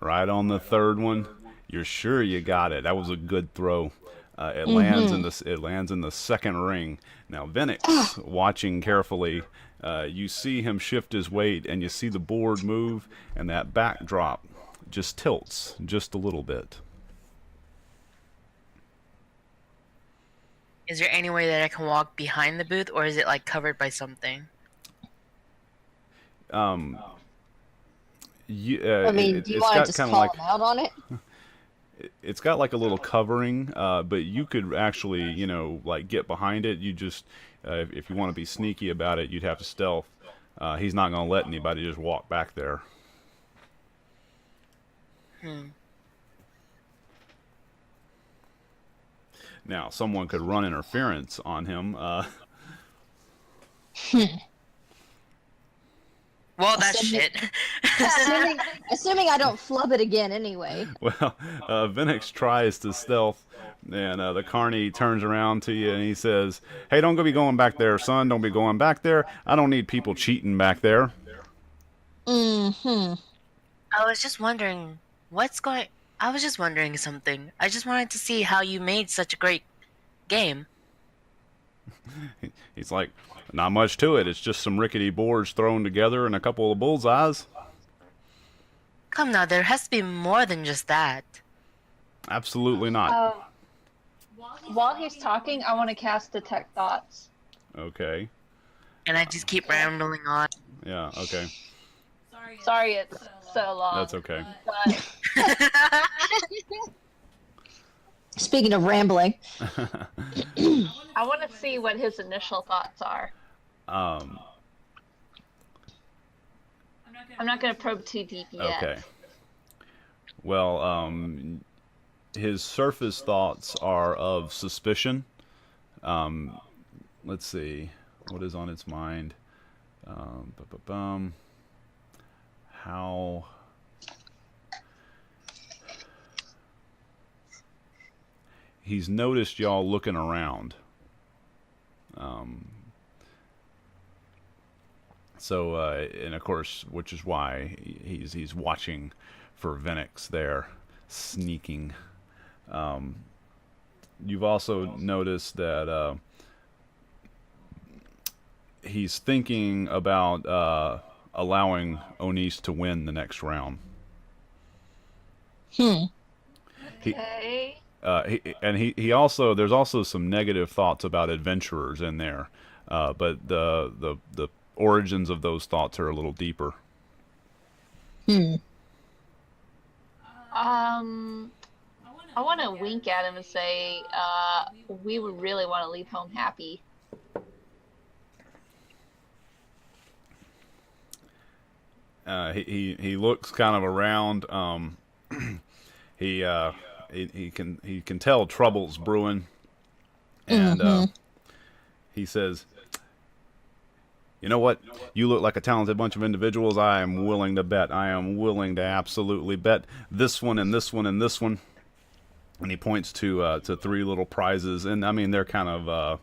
right on the third one, You're sure you got it. That was a good throw. It lands in the second ring. Now Venix, watching carefully, you see him shift his weight, and you see the board move, and that backdrop just tilts just a little bit. Is there any way that I can walk behind the booth, or is it like covered by something? I mean, do you want to just call him out on it? It's got like a little covering, but you could actually, you know, like get behind it. You just, if you want to be sneaky about it, you'd have to stealth. He's not going to let anybody just walk back there. Now, someone could run interference on him. Well, that's shit. assuming I don't flub it again anyway. Well, Venix tries to stealth, and the carnie turns around to you and he says, "Hey, don't be going back there, son. Don't be going back there. I don't need people cheating back there." I was just wondering I was just wondering something. I just wanted to see how you made such a great game. He's like, "Not much to it. It's just some rickety boards thrown together and a couple of bullseyes." Come now, there has to be more than just that. Absolutely not. While he's talking, I want to cast Detect Thoughts. Okay. And I just keep rambling on. Yeah, okay. Sorry it's so long. That's okay. But Speaking of rambling, I want to see what his initial thoughts are. Um, I'm not going to probe too deep yet. okay. Well, his surface thoughts are of suspicion. Let's see. What is on its mind? How... He's noticed y'all looking around. And of course, which is why he's watching for Venix there, sneaking. You've also noticed that he's thinking about allowing Onis to win the next round. Okay. He also, there's also some negative thoughts about adventurers in there, but the origins of those thoughts are a little deeper. I want to wink at him and say, we would really want to leave home happy. He looks kind of around. He can tell trouble's brewing, and he says, "You know what? You look like a talented bunch of individuals. I am willing to bet. I am willing to absolutely bet this one and this one and this one." And he points to three little prizes, and I mean they're kind of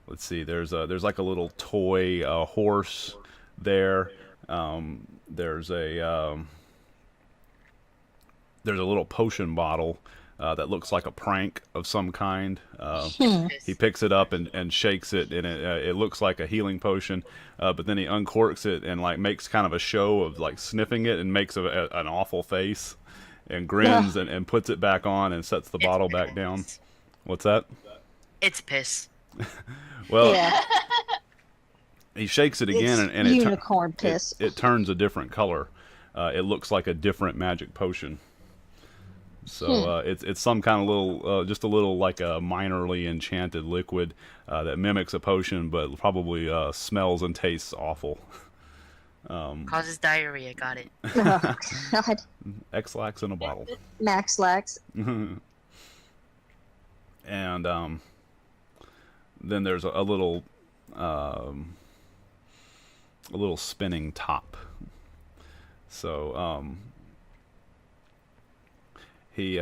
let's see. There's like a little toy horse there. There's a little potion bottle that looks like a prank of some kind. He picks it up and shakes it, and it looks like a healing potion. But then he uncorks it and like makes kind of a show of like sniffing it and makes an awful face and grins and puts it back on and sets the bottle back down. What's that? It's piss. Well, he shakes it again and unicorn piss. It turns a different color. It looks like a different magic potion. So it's some kind of little, just a little like a minorly enchanted liquid that mimics a potion, but probably smells and tastes awful. Causes diarrhea. Got it. Oh, God. X-Lax in a bottle. Max Lax. And then there's a little spinning top. So he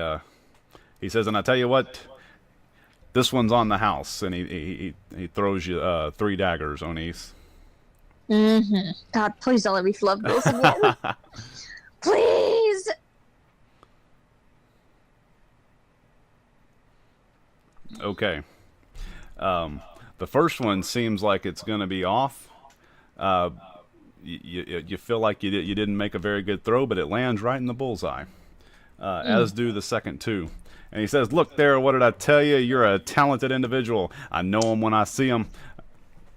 says, "And I tell you what, this one's on the house." And he throws you 3 daggers, Onis. God, please don't let me flub this again. Please. Okay. The first one seems like it's going to be off. You feel like you didn't make a very good throw, but it lands right in the bullseye. As do the second two. And he says, "Look there, what did I tell you? You're a talented individual. I know him when I see him."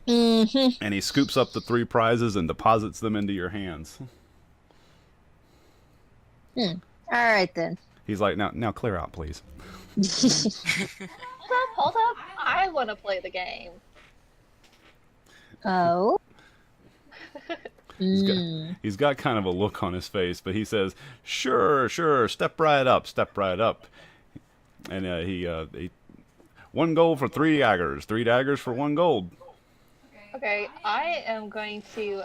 Mm-hmm. And he scoops up the 3 prizes and deposits them into your hands. All right then. He's like, now clear out, please. Hold up. I want to play the game. Oh. He's got kind of a look on his face, but he says, "Sure, step right up. And he 1 gold for 3 daggers, 3 daggers for 1 gold. Okay, I am going to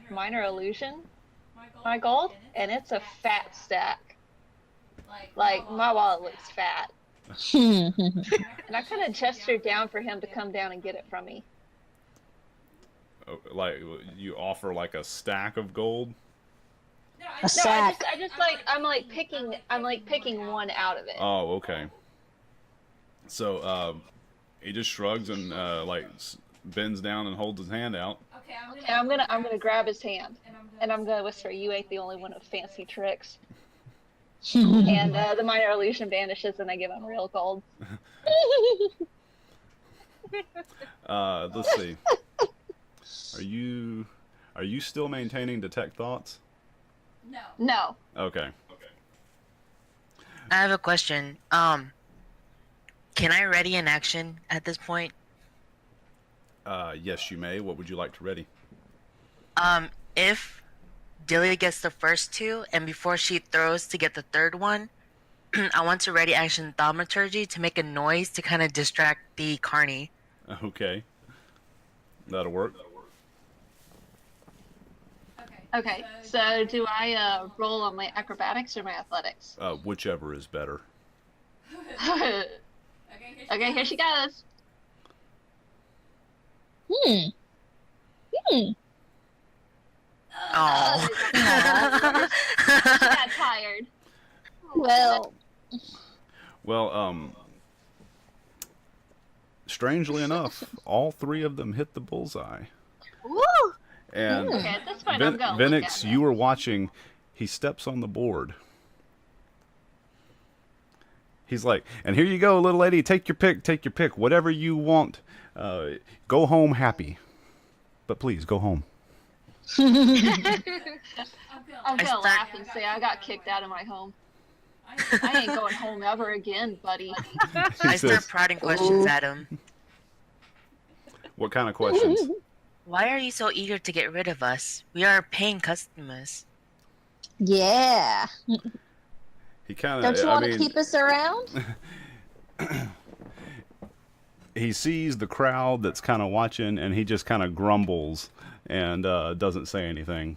minor illusion my gold, and it's a fat stack. Like my wallet looks fat, and I kind of gestured down for him to come down and get it from me. Like you offer like a stack of gold. A sack. I just like I'm like picking one out of it. Oh, okay. So he just shrugs and like bends down and holds his hand out. Okay, And I'm gonna grab his hand, and I'm gonna whisper, "You ain't the only one with fancy tricks." And the minor illusion vanishes, and I give him real gold. Let's see. Are you still maintaining detect thoughts? No. Okay. I have a question. Can I ready an action at this point? Yes, you may. What would you like to ready? If Dilly gets the first 2, and before she throws to get the 3rd one, I want to ready action thaumaturgy to make a noise to kind of distract the carnie. Okay. That'll work. Okay. So do I roll on my acrobatics or my athletics? Whichever is better. Okay, here she goes. Oh. She got tired. Well, Strangely enough, all 3 of them hit the bullseye. Woo! And Okay, at this point, I'm going. Vinix, you were watching. He steps on the board. He's like, "And here you go, little lady. Take your pick, whatever you want. Go home happy, but please go home." I'm gonna laugh and say I got kicked out of my home. I ain't going home ever again, buddy. I start prodding questions at him. What kind of questions? Why are you so eager to get rid of us? We are paying customers. yeah. He kind Don't of. you want to keep us around? He sees the crowd that's kind of watching, and he just kind of grumbles and doesn't say anything.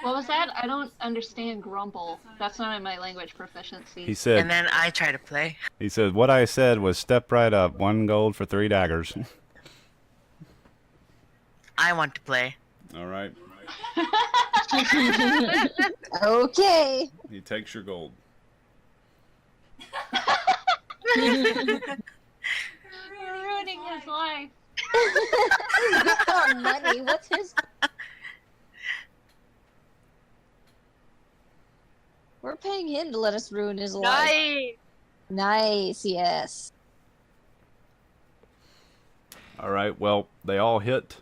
What was that? I don't understand grumble. That's not in my language proficiency. He said. And then I try to play. He said, "What I said was step right up. 1 gold for 3 daggers." I want to play. All right. Okay. He takes your gold. Ruining his life. Our money. What's his? We're paying him to let us ruin his life. Nice. Nice. Yes. All right. Well, they all hit.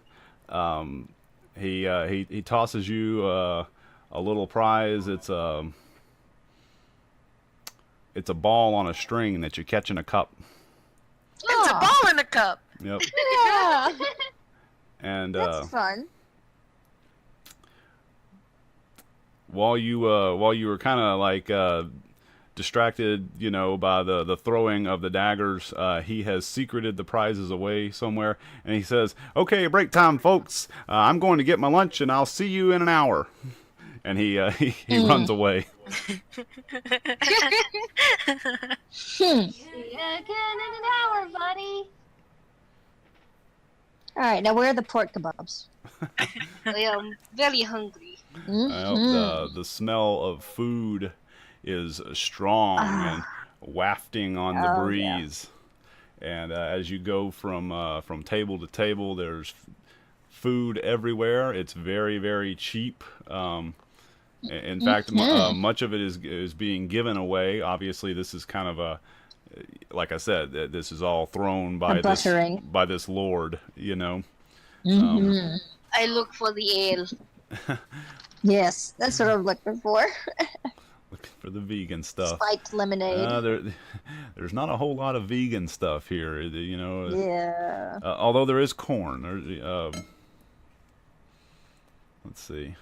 He tosses you a little prize. It's a ball on a string that you catch in a cup. It's a ball in a cup. Yep. Yeah. And That's fun. while you were kind of like distracted, by the throwing of the daggers, he has secreted the prizes away somewhere, and he says, "Okay, break time, folks. I'm going to get my lunch, and I'll see you in an hour." And he runs away. See you again in an hour, buddy. All right. Now, where are the pork kebabs? I am very hungry. The smell of food is strong and wafting on the Oh, breeze. And as you go from table to table, there's food everywhere. It's very, very cheap. In fact, much of it is being given away. Obviously, this is kind of a, like I said, this is all thrown by this lord, you know. I look for the ale. Yes, that's what I'm looking for. Looking for the vegan stuff. Spiked lemonade. There's not a whole lot of vegan stuff here, you know. Yeah. Although there is corn. Let's see.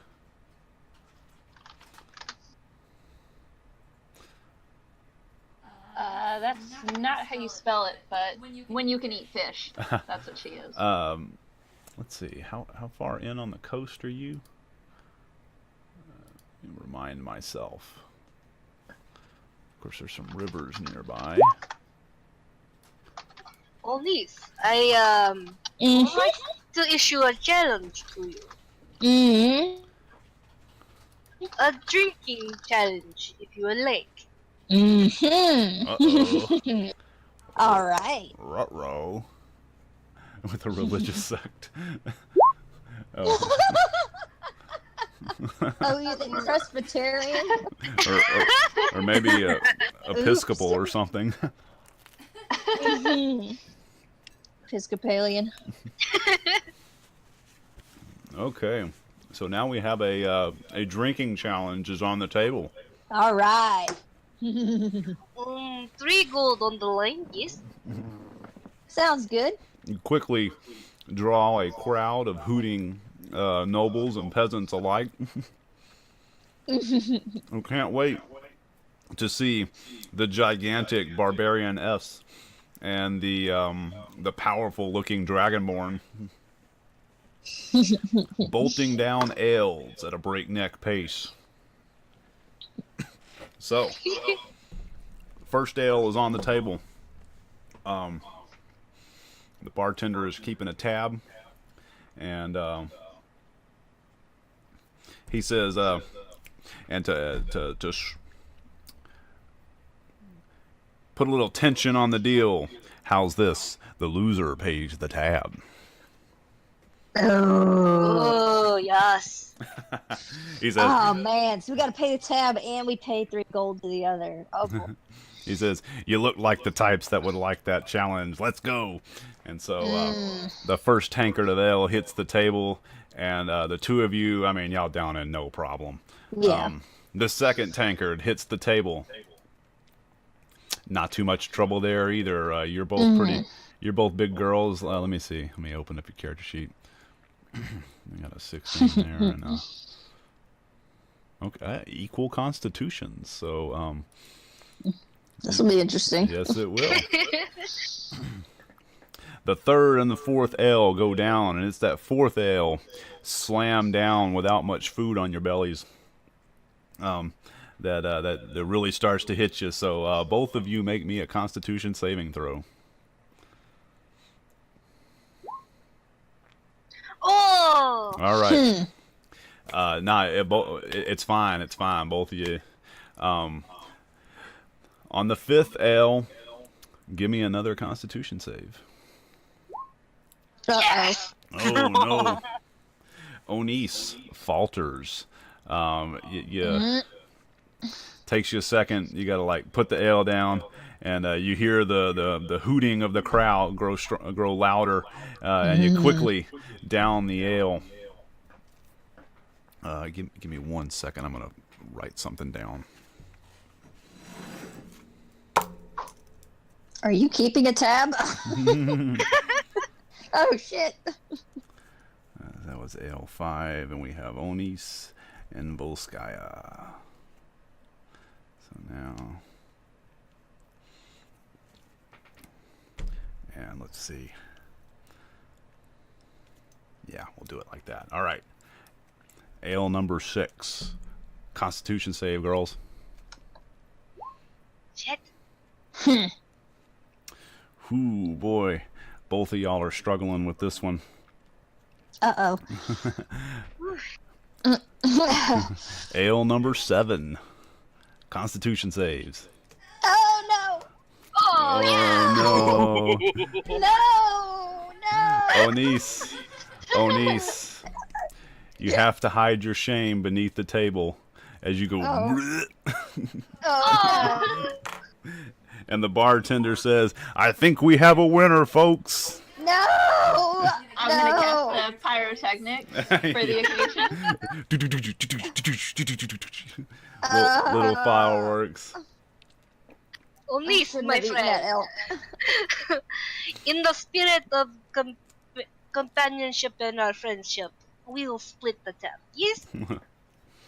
That's not how you spell it, but when you can eat fish. That's what she is. Let's see. How far in on the coast are you? Let me remind myself. Of course, there's some rivers nearby. Onis, I would like to issue a challenge to you. A drinking challenge, if you would like. Uh-oh. All right. Ruh-roh. With a religious sect. Oh. Oh, you think Presbyterian? or maybe Episcopal or something. Episcopalian. Okay, so now we have a drinking challenge is on the table. All right. 3 gold on the line, yes. Sounds good. You quickly draw a crowd of hooting nobles and peasants alike. I can't wait to see the gigantic barbarian S and the powerful-looking dragonborn bolting down ales at a breakneck pace. So, first ale is on the table. The bartender is keeping a tab, and he says, and to put a little tension on the deal, how's this? The loser pays the tab. Oh, yes. He says, Oh man, so we got to pay the tab and we pay 3 gold to the other. Oh, boy. he says, you look like the types that would like that challenge. Let's go. And so the first tankard of ale hits the table, and the two of you, I mean, y'all down in no problem. Yeah. The second tankard hits the table. Not too much trouble there either. You're both you're both big girls. Let me see. Let me open up your character sheet. We got a 16 there, and okay, equal constitutions. So This will be interesting. yes, it will. The third and the fourth ale go down, and it's that fourth ale slam down without much food on your bellies. That really starts to hit you. So both of you make me a Constitution saving throw. Oh! All right. It's fine. It's fine. Both of you. On the fifth ale, give me another Constitution save. Uh-oh. Oh no. Onis falters. Takes you a second. You gotta like put the ale down, and you hear the hooting of the crowd grow louder, and you quickly down the ale. Give me 1 second. I'm gonna write something down. Are you keeping a tab? Oh shit. That was ale 5, and we have Onis and Volskaya. So now, and let's see. Yeah, we'll do it like that. All right. Ale number 6. Constitution save, girls. Shit. Ooh, boy. Both of y'all are struggling with this one. Uh-oh. Ale number 7. Constitution saves. Oh no! Oh, yeah. No. No! No! Onise. You have to hide your shame beneath the table as you go. Oh. Oh. And the bartender says, "I think we have a winner, folks." No! I'm gonna cast the pyrotechnics for the occasion. Little fireworks. Onis, Shouldn't my have eaten that friend. elk. In the spirit of companionship and our friendship, we'll split the tab. Yes?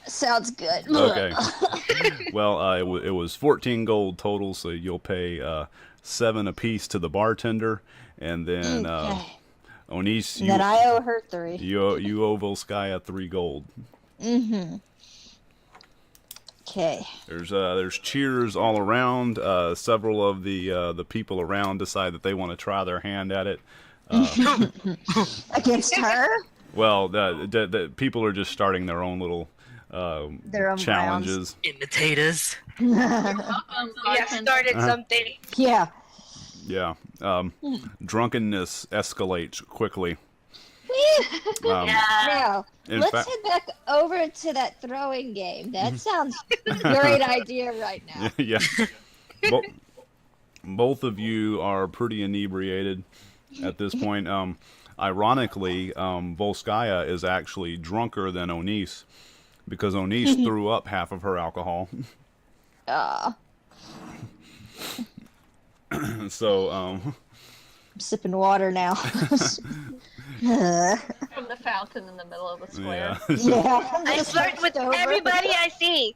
Sounds good. Okay. Well, it was 14 gold total, so you'll pay 7 apiece to the bartender, and then Okay. Onise, Then I owe her 3. you owe Volskaya 3 gold. Mm-hmm. Okay. There's cheers all around. Several of the people around decide that they want to try their hand at it. Against her? Well, the people are just starting their own little Their own challenges. Imitators. We have started something. Yeah. Yeah. Drunkenness escalates quickly. Now, In let's fact- head back over to that throwing game. That sounds a great idea right now. Yeah. Both of you are pretty inebriated at this point. Ironically, Volskaya is actually drunker than Onise because Onise threw up half of her alcohol. So, I'm sipping water now. From the fountain in the middle of the square. yeah. Yeah. I'm I gonna flirt switch with over. everybody I see.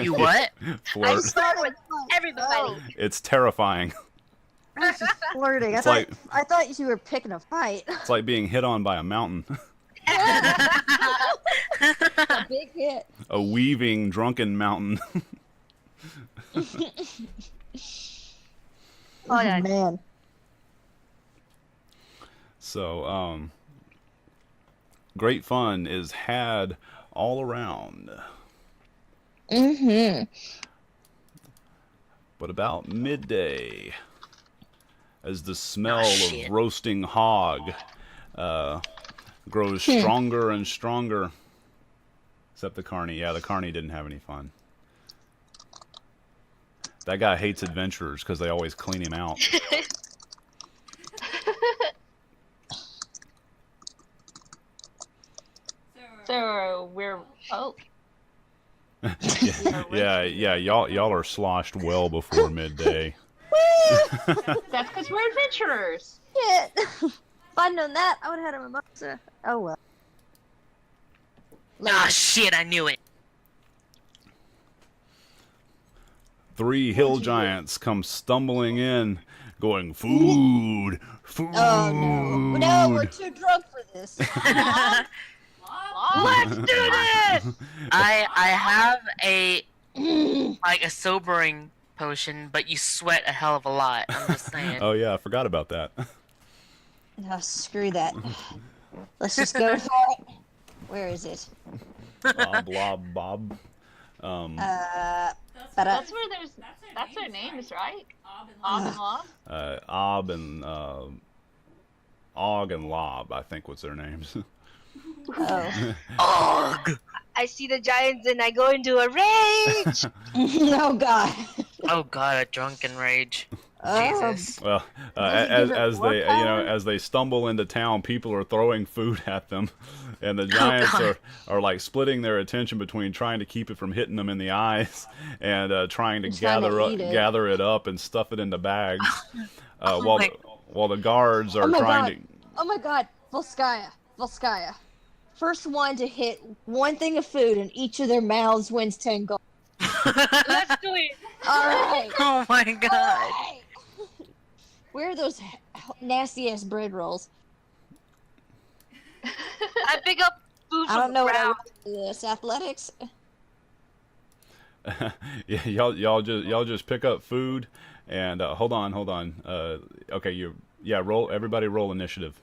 You what? I Flirt. flirt with everybody. It's terrifying. I was just flirting. It's I thought you were picking a fight. It's like being hit on by a mountain. A big hit. A weaving, drunken mountain. Oh, yeah. Man. So, great fun is had all around. Mm-hmm. But about midday, as the smell shit. of roasting hog grows stronger and stronger, except the carnie. Yeah, the carnie didn't have any fun. That guy hates adventurers because they always clean him out. So we're Yeah. Y'all are sloshed well before midday. that's because we're adventurers. Shit. If I'd known that, I would have had a mimosa. Oh well. Ah, shit, I knew it. 3 hill giants come stumbling in, going, "Food, food." Oh no. No, we're too drunk for this. Let's do this! I have a a sobering potion, but you sweat a hell of a lot. I'm just saying. Oh yeah, I forgot about that. No, screw that. Let's just go for it. Where is it? Blob, Bob. That's where there's. That's their names, right? Ob and Lob. Ob and Og and Lob, I think was their names. Oh. Ugh. I see the giants and I go into a rage! Oh god. Oh god, a drunken rage. Oh. Jesus. Well, Does it give it as more they power? as they stumble into town, people are throwing food at them, and the giants God. are like splitting their attention between trying to keep it from hitting them in the eyes and trying to And trying to eat it. gather it up and stuff it into bags, Oh while my- while the guards are Oh my trying god. Oh my god. Volskaya. First one to hit one thing of food in each of their mouths wins 10 gold. Let's do it! Alright. Oh my god. Alright. Where are those nasty ass bread rolls? I pick up food I from don't know the what I ground. rolled for this. Athletics? to. Yeah, y'all just pick up food and hold on. Okay, everybody roll initiative.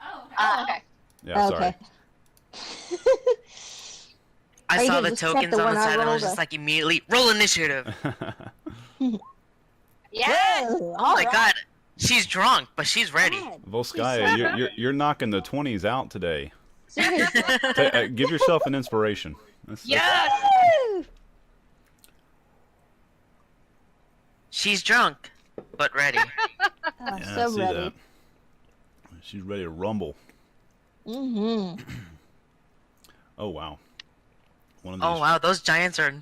Oh, Oh, okay. Yeah, sorry. Okay. I you saw gonna the just check tokens the on one the I side and I was rolled just like immediately roll initiative. Yeah. Whoa, Oh my god, she's drunk, but she's ready. Volskaya, you're knocking the 20s out today. Seriously. Give yourself an inspiration. Yes. Woo! She's drunk, but ready. Oh, Yeah, I so see ready. that. She's ready to rumble. Mm-hmm. Oh wow. One of Oh these, wow, those giants are.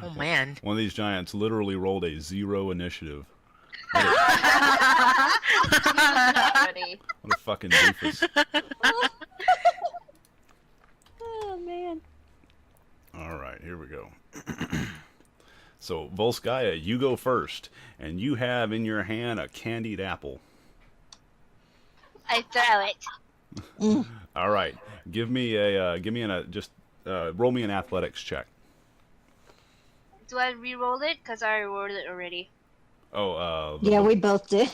Oh man. one of these giants literally rolled a 0 initiative. Already. What a fucking doofus. Oh man. All right, here we go. So, Volskaya, you go first, and you have in your hand a candied apple. I throw it. All right, roll me an athletics check. Do I re-roll it? Because I rolled it already. Oh, Yeah, we both did.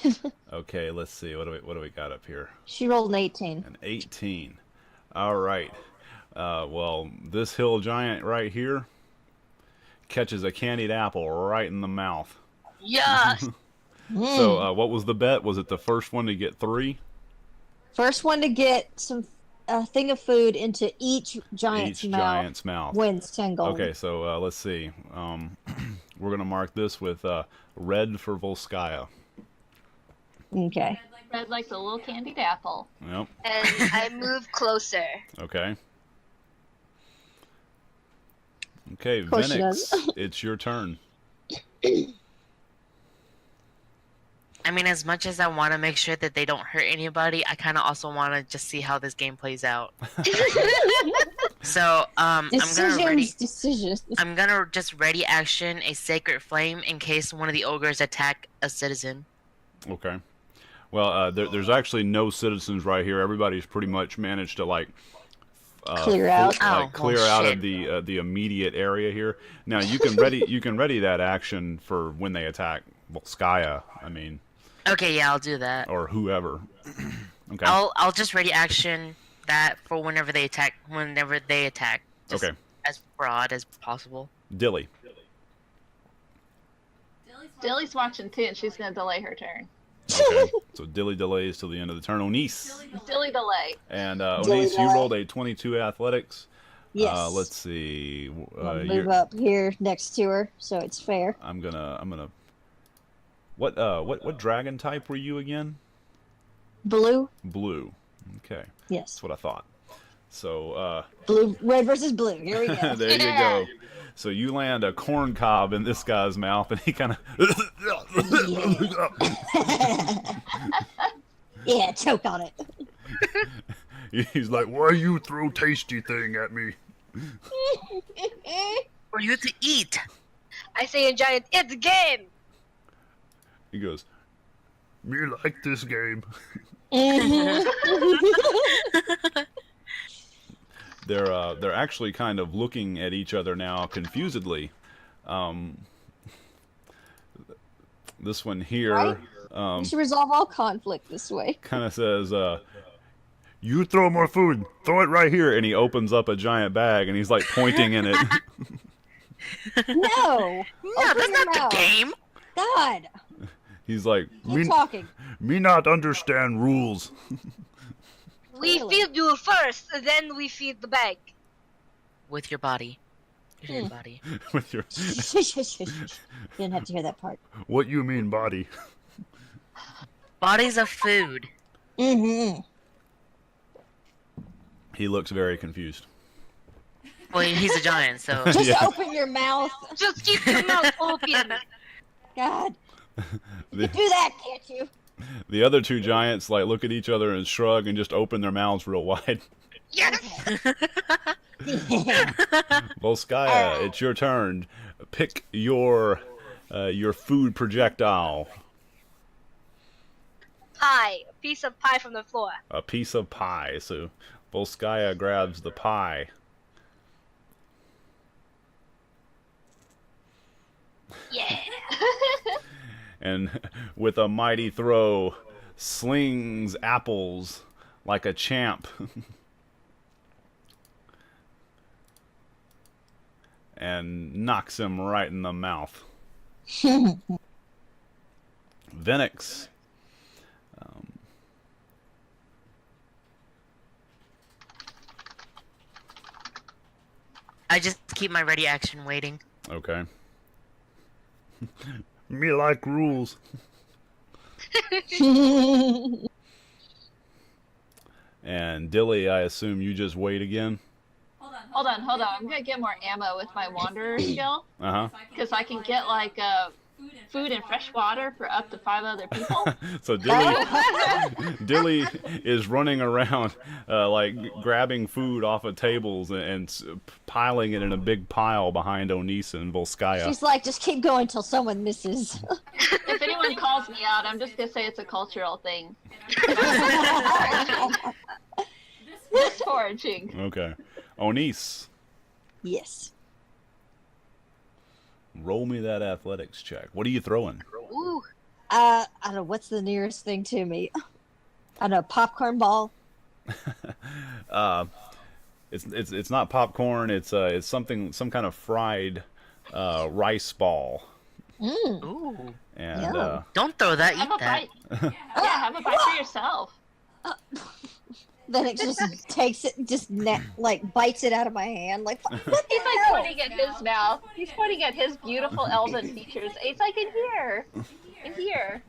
Okay, let's see. What do we got up here? She rolled an 18. An 18. All right. Well, this hill giant right here catches a candied apple right in the mouth. Yes. So, what was the bet? Was it the first one to get 3? First one to get a thing of food into each giant's mouth wins 10 gold. Okay, so let's see. We're gonna mark this with red for Volskaya. Okay. Red like the little candied apple. Yep. And I move closer. Okay. Okay, course she Venix, it's your turn. I mean, as much as I want to make sure that they don't hurt anybody, I kind of also want to just see how this game plays out. So, I'm gonna just ready action a sacred flame in case one of the ogres attack a citizen. Okay. Well, there's actually no citizens right here. Everybody's pretty much managed to clear out. Clear out of the immediate area here. Now you can ready that action for when they attack Volskaya. I mean. Okay, yeah, I'll do that. Or whoever. Okay. I'll just ready action that for whenever they attack. Just okay. As broad as possible. Dilly. Dilly's watching too, and she's gonna delay her turn. Okay. So Dilly delays till the end of the turn. Onise. Dilly delay. And Onise, you rolled a 22 athletics. Yes. Let's see. Move up here next to her, so it's fair. I'm gonna. What dragon type were you again? Blue. Blue. Okay. Yes. That's what I thought. So. Red versus blue. Here we go. There you go. So you land a corn cob in this guy's mouth, and he kind of. Yeah, choke on it. He's like, "Why you throw tasty thing at me?" For you to eat. I say in giant, it's a game. He goes, "Me like this game." They're actually kind of looking at each other now confusedly. This one here, right? We should resolve all conflict this way. Kind of says, "You throw more food. Throw it right here." And he opens up a giant bag and he's like pointing in it. No, that's not the game. God. He's like, Keep talking. Me not understand rules. We feed you first, and then we feed the bag. With your body. Your body. With your. You didn't have to hear that part. What you mean, body? Bodies of food. Mm-hmm. He looks very confused. Well, he's a giant, so. Just open your mouth. Just keep your mouth open. God. You can do that, can't you? The other two giants look at each other and shrug and just open their mouths real wide. Yes. Volskaya, it's your turn. Pick your food projectile. Pie. A piece of pie from the floor. A piece of pie. So Volskaya grabs the pie. Yeah. And with a mighty throw, slings apples like a champ. and knocks him right in the mouth. Venix. I just keep my ready action waiting. Okay. Me like rules. And Dilly, I assume you just wait again? Hold on. I'm gonna get more ammo with my wanderer skill. Uh-huh. Because I can get like food and fresh water for up to 5 other people. So Dilly is running around like grabbing food off of tables and piling it in a big pile behind Onisa and Volskaya. She's like, just keep going till someone misses. If anyone calls me out, I'm just gonna say it's a cultural thing. This foraging. Okay. Onis, Yes. roll me that athletics check. What are you throwing? Ooh. I don't know, what's the nearest thing to me? I don't know, popcorn ball. It's not popcorn. It's some kind of fried rice ball. Ooh. And Yum. Don't throw that, Have a eat that. bite. Yeah, have a bite for yourself. Then it just takes it, just like bites it out of my hand. Like, what the He's like hell? pointing at his mouth. He's pointing at his beautiful elven features. It's like in here. In here.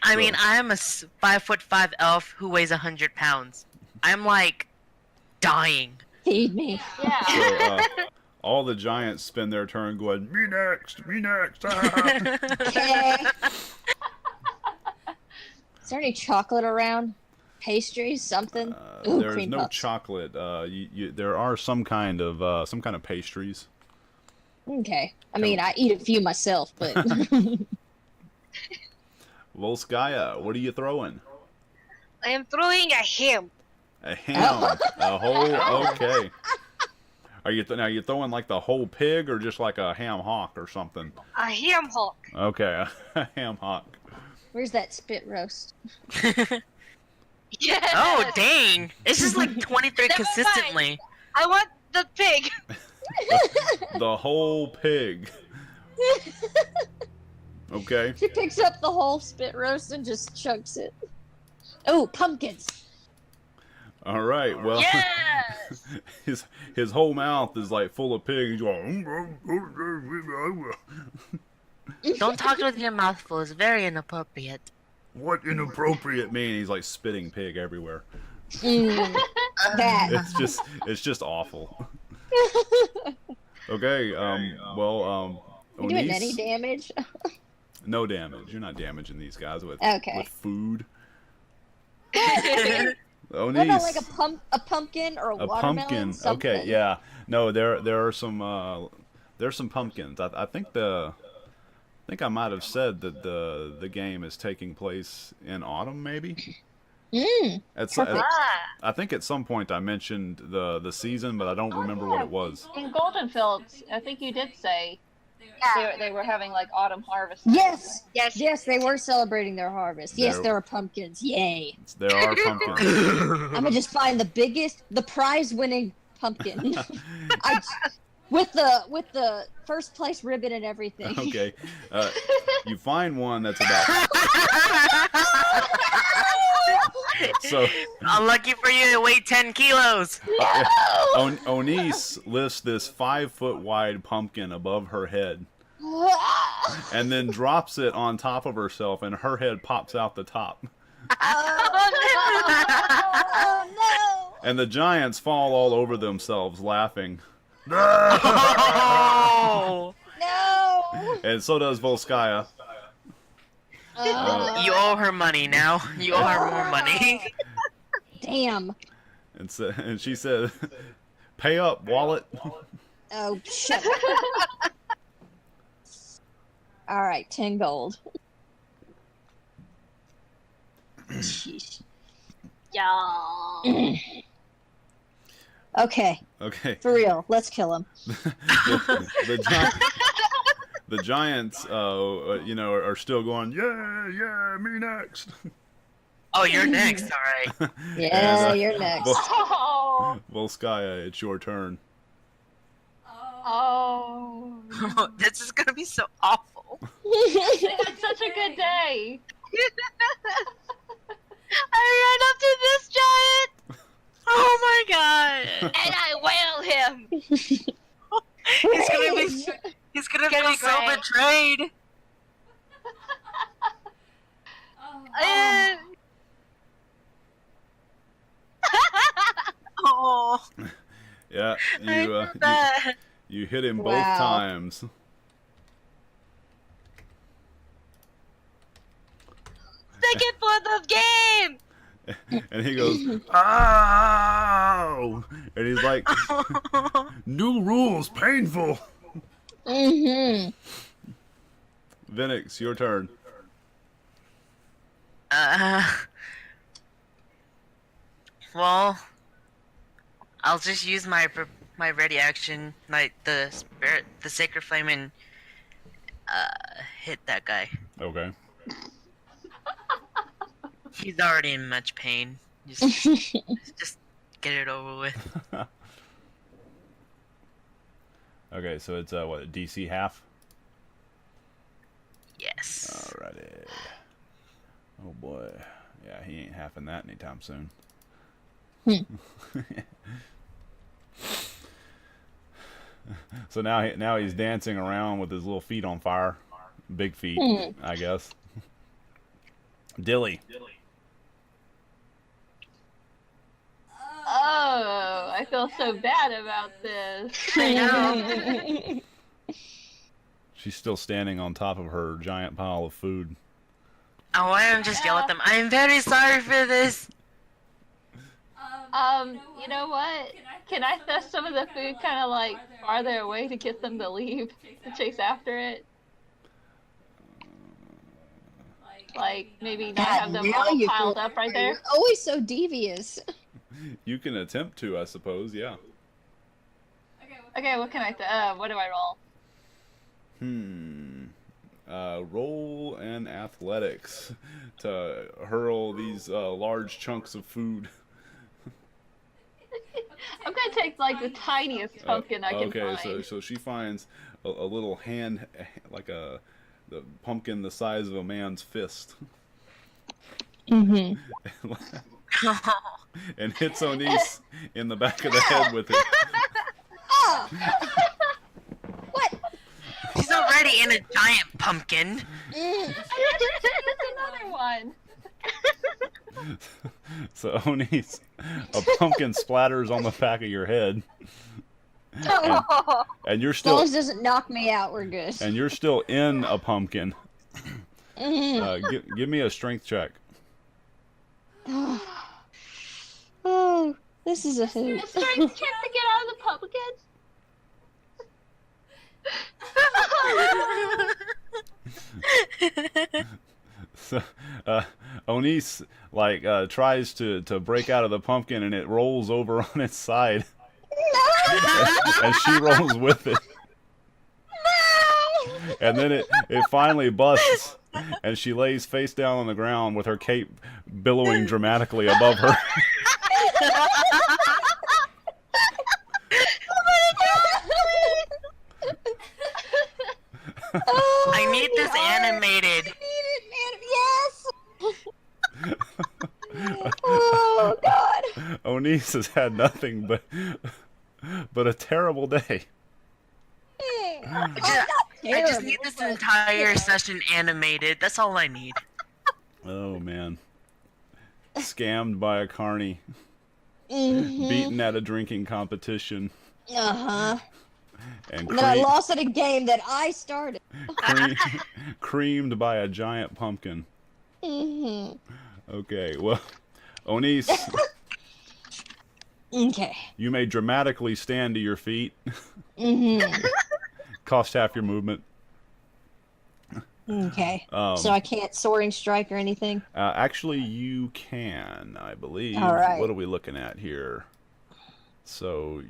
I mean, I am a 5'5" elf who weighs 100 pounds. I'm like dying. Feed me. Yeah. so, all the giants spend their turn going, me next, me next. Ah. Okay. Is there any chocolate around? Pastries? Something? Ooh, There's cream no puffs. chocolate. There are some kind of pastries. Okay. I mean, I eat a few myself, but... Volskaya, what are you throwing? I am throwing a ham. A ham. A whole. Okay. Are you now? You throwing like the whole pig, or just like a ham hock or something? A ham hock. Okay, a ham hock. Where's that spit roast? Yeah. Oh, dang. It's just like 23 Never consistently. I want the pig. The whole pig. Okay. She picks up the whole spit roast and just chunks it. Oh, pumpkins. All right. Well, Yes. his whole mouth is like full of pig. He's going. Don't talk with your mouth full. It's very inappropriate. What inappropriate mean? He's like spitting pig everywhere. That. It's just awful. Okay. Well. You doing Onis- any damage? No damage. You're not damaging these guys with Okay. food. What Onis. about like a pumpkin or a A watermelon? pumpkin. Something? Okay, yeah. No, there are some there's some pumpkins. I think I might have said that the game is taking place in autumn, maybe. Perfect. I think at some point I mentioned the season, but I don't remember what it was. In Golden Fields, I think you did say they were having like autumn harvest. Yes. Yes. Yes, they were celebrating their harvest. Yes, There- there are pumpkins. Yay. There are pumpkins. I'm gonna just find the prize-winning pumpkin. With the first place ribbon and everything. Okay, you find one that's about. So Unlucky for you, it weighed 10 kilos. Onis lifts this 5-foot wide pumpkin above her head, and then drops it on top of herself, and her head pops out the top. Oh no! And the giants fall all over themselves, laughing. Oh, No! And so does Volskaya. you owe her money now. You owe her more money. Damn. And she said, "Pay up, wallet." Oh, shit. All right, 10 gold. Sheesh. Yeah. Okay, Okay. for real, let's kill him. The giants, are still going. Yeah, me next. Oh, you're next. All right. Yeah, And, you're next. Oh. Volskaya, it's your turn. Oh. This is gonna be so awful. It's such a good day. I ran up to this giant Oh my god. and I wailed him. He's gonna Gonna feel be so great. betrayed. Oh, Yeah, I feel bad. you hit him both Wow. times. Second for the game. And he goes, "Ow!" And he's like, "New rules, painful." Mm-hmm. Vinix, your turn. Well, I'll just use my ready action, like the sacred flame, and hit that guy. Okay. He's already in much pain. Just get it over with. Okay, so it's what, DC half? Yes. Alrighty. Oh boy. Yeah, he ain't halving that anytime soon. So now he's dancing around with his little feet on fire. Big feet, I guess. Dilly. Oh, I feel so bad about this. I know. She's still standing on top of her giant pile of food. Oh, I am just yell at them. I'm very sorry for this. You know what? Can I throw some of the food kind of like farther away to get them to leave, to chase after it? Like maybe not have them all piled up right there. You're always so devious. You can attempt to, I suppose, yeah. Okay, what can I what do I roll? Roll an athletics to hurl these large chunks of food. I'm gonna take like the tiniest pumpkin I can find. Okay, so she finds a little hand, like the pumpkin the size of a man's fist. Mm-hmm. And hits Onise in the back of the head with it. Oh! What? She's already in a giant pumpkin. There's another one. So Onise, a pumpkin splatters on the back of your head. And you're As long still as it doesn't knock me out, we're good. and you're still in a pumpkin. Give me a strength check. Oh, this is a hoot. Strength check to get out of the pumpkin. So, Onise tries to break out of the pumpkin and it rolls over on its side. And she rolls with it. No! And then it finally busts and she lays face down on the ground with her cape billowing dramatically above her. Oh, I need this God. animated. Yes! Oh, God. Onise has had nothing but a terrible day. I just need this entire session animated. That's all I need. Oh man. Scammed by a carnie. Mm-hmm. Beaten at a drinking competition. Uh-huh. And But I lost at a game that I started. creamed by a giant pumpkin. Mm-hmm. Okay, well, Onise, Okay. you may dramatically stand to your feet. Mm-hmm. Cost half your movement. Okay. So I can't soaring strike or anything? Actually, you can, I believe. All right. What are we looking at here? So,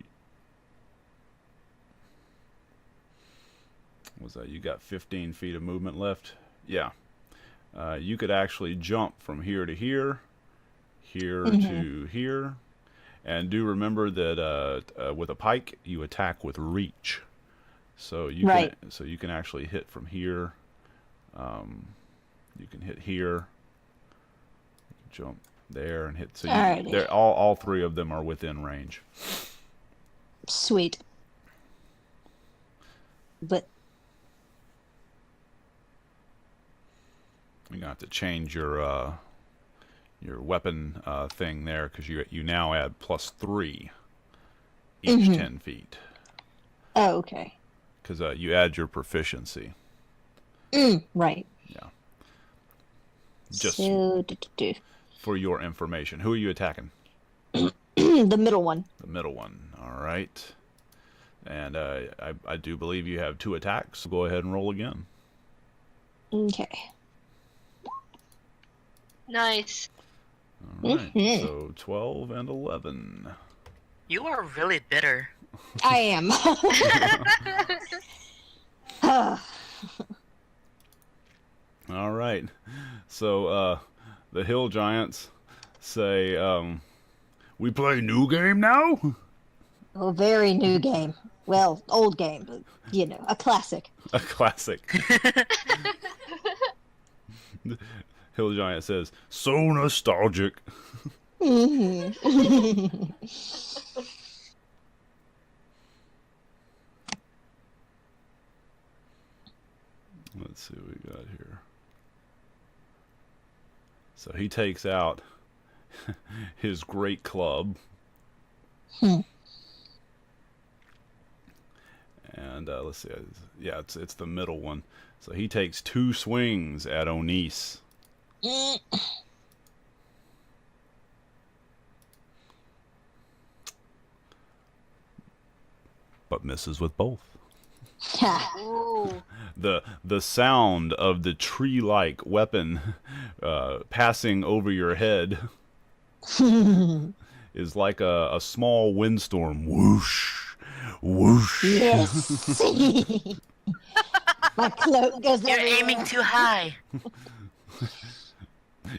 was that you got 15 feet of movement left? Yeah. You could actually jump from here to here, here to here, And do remember that with a pike, you attack with reach. So you Right. you can actually hit from here. You can hit here. Jump there and hit. So Alrighty. they're all three of them are within range. Sweet. But You're gonna have to change your weapon thing there because you now add +3 each 10 feet. oh, okay. Because you add your proficiency. Right. Yeah. Just So, for your information. Who are you attacking? the middle one. The middle one. All right. And I do believe you have 2 attacks. So go ahead and roll again. Okay. Nice. All right. So 12 and 11. You are really bitter. I am. All right. So the hill giants say, "We play new game now." A very new game. Well, old game, but you know, a classic. A classic. Hill giant says, "So nostalgic." Let's see what we got here. So he takes out his great club. And let's see. Yeah, it's the middle one. So he takes 2 swings at Onise. But misses with both. Ooh. The sound of the tree-like weapon passing over your head is like a small windstorm. Whoosh, whoosh. Yes. My cloak goes You're everywhere. aiming too high.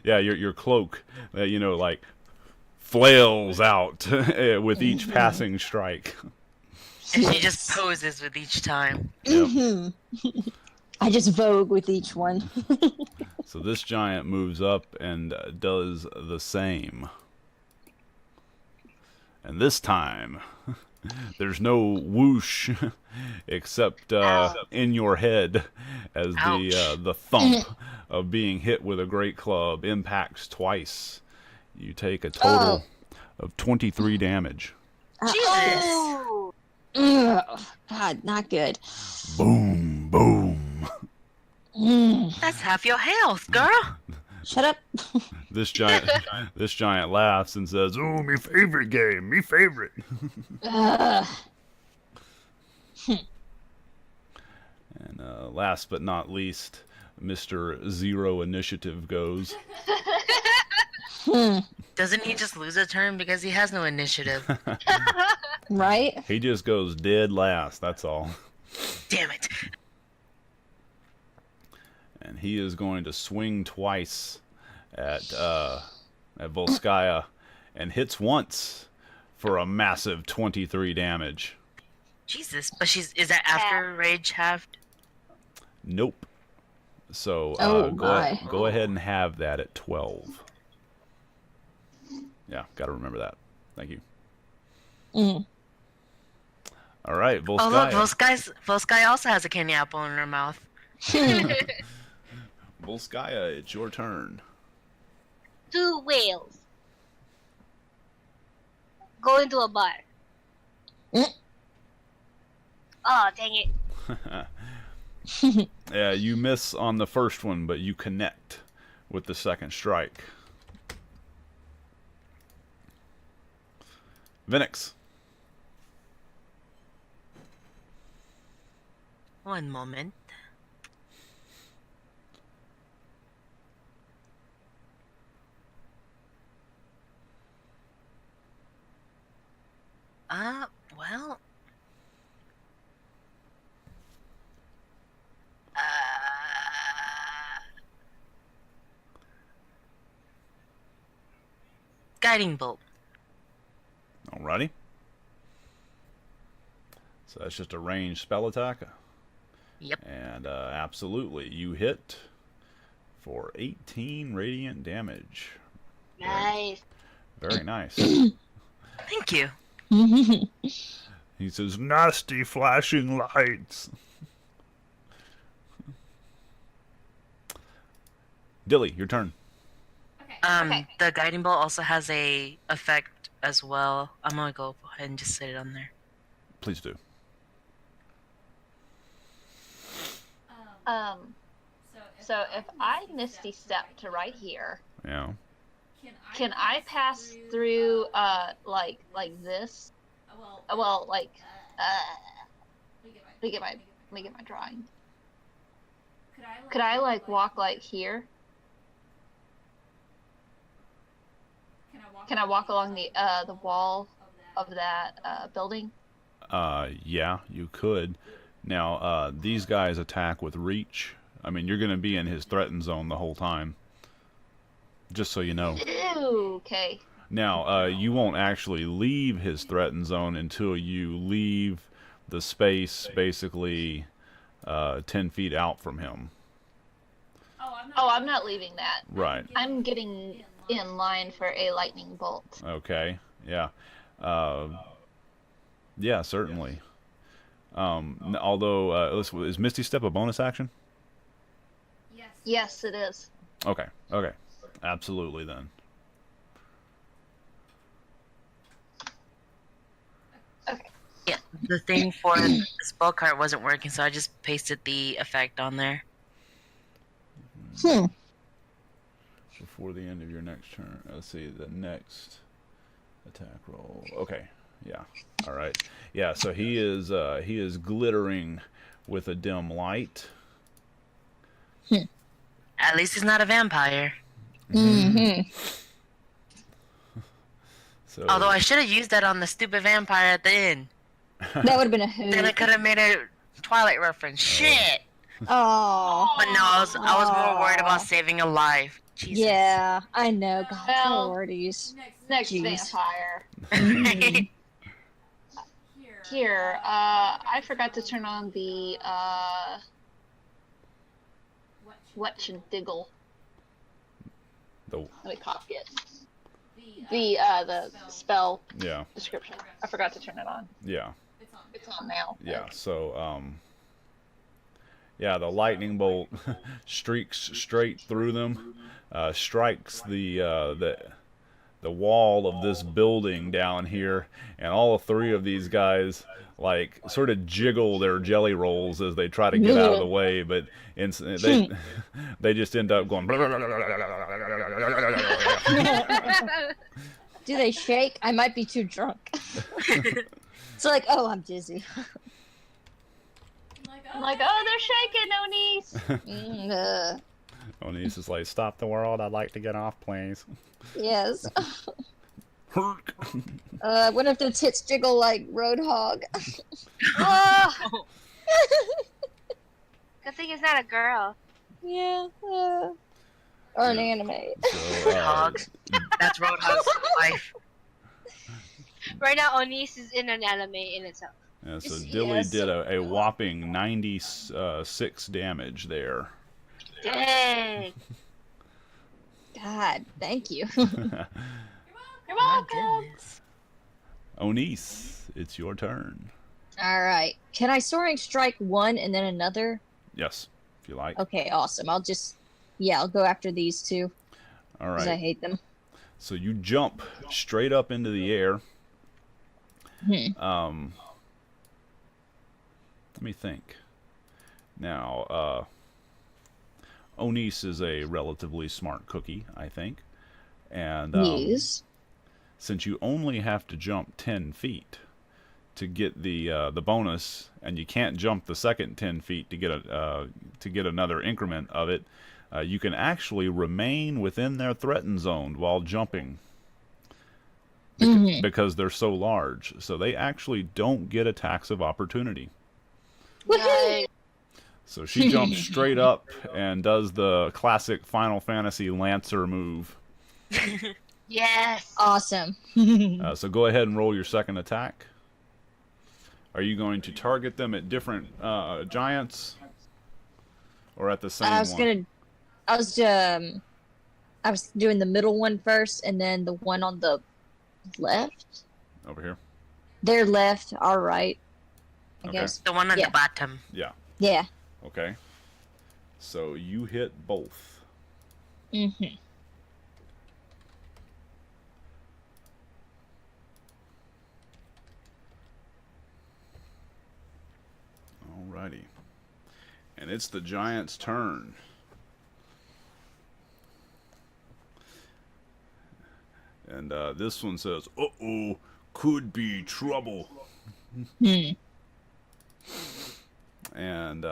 Yeah, your cloak, like flails out with each passing strike. And she just poses with each time. Yep. I just vogue with each one. So this giant moves up and does the same. And this time, there's no whoosh except in your head as the thump of being hit with a great club impacts twice. You take a total of 23 damage. Jesus! Ooh. Ugh, God, not good. Boom, boom. That's half your health, girl. Shut up. This giant laughs and says, "Oh, me favorite game, me favorite." Ugh. And last but not least, Mr. Zero Initiative goes. Doesn't he just lose a turn because he has no initiative? Right? He just goes dead last, that's all. Damn it. And he is going to swing twice at Volskaya and hits once for a massive 23 damage. Jesus, but is that after rage halved? Nope. So my. go ahead and have that at 12. Yeah, got to remember that. Thank you. All right, Volskaya. Oh look, Volskaya also has a candy apple in her mouth. Volskaya, it's your turn. 2 whales. Go into a bar. Oh, dang it. Yeah, you miss on the first one, but you connect with the second strike. Vinix. One moment. Well. Guiding bolt. Alrighty. So that's just a ranged spell attack. Yep. And absolutely, you hit for 18 radiant damage. Nice. Very nice. Thank you. He says, nasty flashing lights. Dilly, your turn. Okay. The guiding bolt also has a effect as well. I'm gonna go ahead and just set it on there. Please do. So if I Misty Step to right here, Yeah. can I pass through like this? Well, like let me get my drawing. Could I like walk like here? Can I walk along the wall of that building? Yeah, you could. Now, these guys attack with reach. I mean, you're going to be in his threatened zone the whole time. Just so you know. Ew, okay. Now, you won't actually leave his threatened zone until you leave the space basically 10 feet out from him. Oh, I'm not leaving that. Right. I'm getting in line for a lightning bolt. Okay. Yeah. Yeah, certainly. Although, is Misty Step a bonus action? Yes, it is. Okay. Okay. Absolutely then. Okay. Yeah, the thing for the spell card wasn't working, so I just pasted the effect on there. Before the end of your next turn. Let's see, the next attack roll. Okay. Yeah. All right. Yeah, so he is glittering with a dim light. At least he's not a vampire. So, Although I should have used that on the stupid vampire at the end. That would have been a hoot. Then I could have made a Twilight reference. Shit! Oh. But no, I was more worried about saving a life. Jesus. Yeah, I know. God, Well, priorities. Next Jeez. vampire. Here, I forgot to turn on the Wetch and Diggle. the, Let me copy it. The spell yeah. description. I forgot to turn it on. Yeah. It's on now. Yeah. So, yeah, the lightning bolt streaks straight through them, strikes the wall of this building down here, and all three of these guys like sort of jiggle their jelly rolls as they try to get out of the way, but they just end up going. Do they shake? I might be too drunk. It's like, oh, I'm dizzy. I'm like, oh, they're shaking, Onice. Onice is like, stop the world, I'd like to get off, please. Yes. What if their tits jiggle like Roadhog? Oh! Good thing it's not a girl. Yeah. Or an anime. So, Roadhogs. That's Roadhog's wife. Right now, Onis is in an anime in itself. yeah, so Yes. Dilly did a whopping 96 damage there. Dang. God, thank you. You're My welcome. goodness. Onice, it's your turn. All right. Can I soaring strike one and then another? Yes, if you like. Okay, awesome. I'll go after these two All because I right. hate them. So you jump straight up into the air. Let me think. Now, Onice is a relatively smart cookie, I think. And Yes. since you only have to jump 10 feet to get the bonus, and you can't jump the second 10 feet to get another increment of it, you can actually remain within their threatened zone while jumping. Because they're so large. So they actually don't get attacks of opportunity. Nice. So she jumps straight up and does the classic Final Fantasy Lancer move. Yes. Awesome. So go ahead and roll your second attack. Are you going to target them at different giants, or at the same one? I was doing the middle one first, and then the one on the left. Over here. Their left, our right. I guess. The one on the bottom. Yeah. Yeah. Okay. So you hit both. Mm-hmm. Alrighty. And it's the giant's turn. And this one says, "Uh-oh, could be trouble." And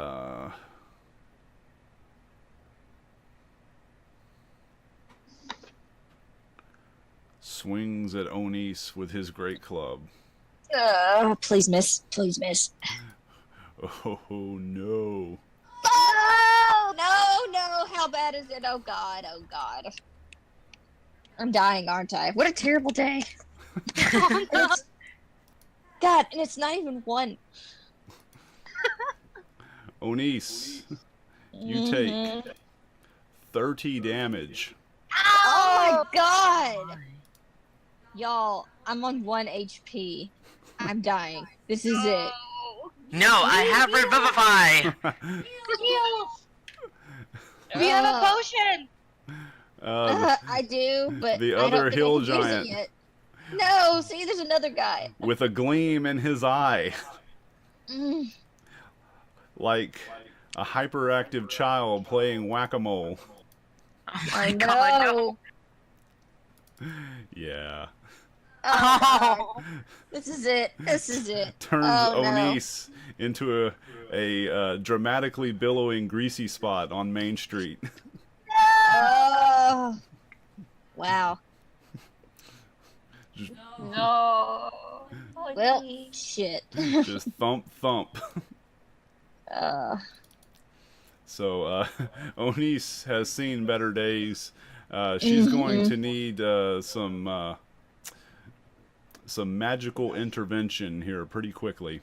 swings at Onis with his great club. Please miss. Please miss. Oh no. Oh, no. How bad is it? Oh, God. Oh, God. I'm dying, aren't I? What a terrible day. God, and it's not even one. Onis, you take 30 damage. Oh, my God. Y'all, I'm on 1 HP. I'm dying. This is it. No, I have Revivify! We have a potion! I do, but the I don't other think hill I can use it giant. yet. No, see, there's another guy. With a gleam in his eye. Mm. Like a hyperactive child playing whack-a-mole. Oh I my god, no. know. Yeah. Oh, this is it. This is it. Turns Oh, no. Onis into a dramatically billowing greasy spot on Main Street. Oh. Wow. Just, No. Well, shit. just thump, thump. So, Onis has seen better days. She's going to need some magical intervention here pretty quickly.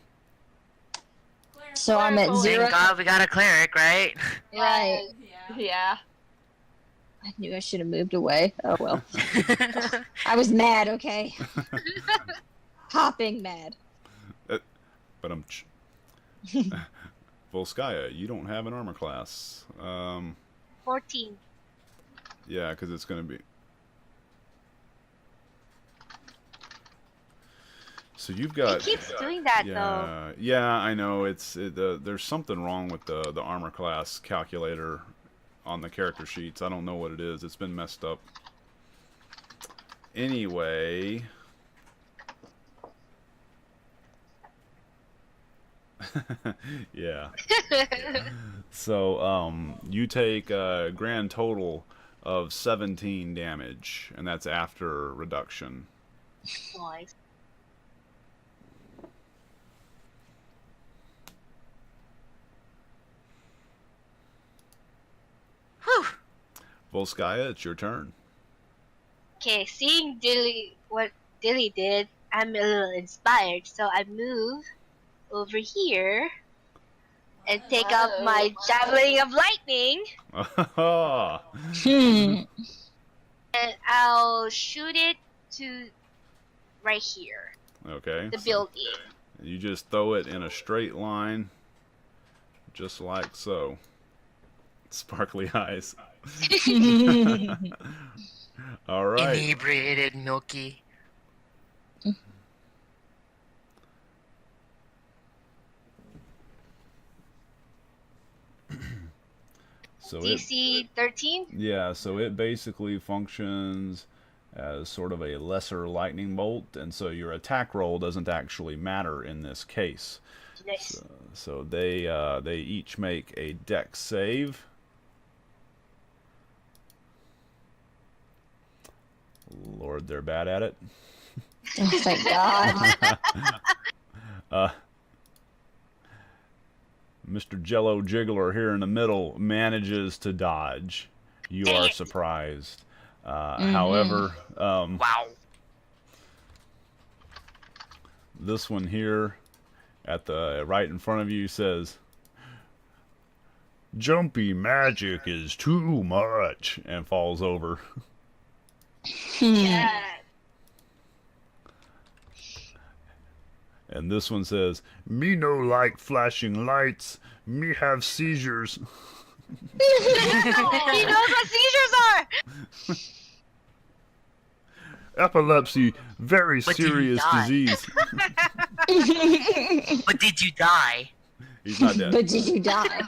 So I'm at 0. Thank God we got a cleric, right? Right. Yeah. I knew I should have moved away. Oh well. I was mad, okay? Hopping mad. But I'm... Volskaya, you don't have an armor class. 14. Yeah, because it's going to be... So you've got... It keeps doing that, yeah, though. Yeah, I know. There's something wrong with the armor class calculator on the character sheets. I don't know what it is. It's been messed up. Anyway... yeah. So, you take a grand total of 17 damage, and that's after reduction. Nice. Whew. Volskaya, it's your turn. Okay, seeing what Dilly did, I'm a little inspired, so I move over here and take up my javelin of lightning, and I'll shoot it to right here, Okay. the so building. you just throw it in a straight line, just like so. Sparkly eyes. All right. Inebriated Milky. So DC 13? yeah, so it basically functions as sort of a lesser lightning bolt, and so your attack roll doesn't actually matter in this case. Nice. So they each make a dex save. Lord, they're bad at it. Oh, thank God. Mr. Jello Jiggler here in the middle manages to dodge. You Dang are it. surprised. However, Wow. this one here at the right in front of you says, "Jumpy magic is too much," and falls over. Yeah. And this one says, "Me no like flashing lights. Me have seizures." He knows what seizures are. Epilepsy, very But did you serious die? disease. But did you die? He's not dead. But did you die?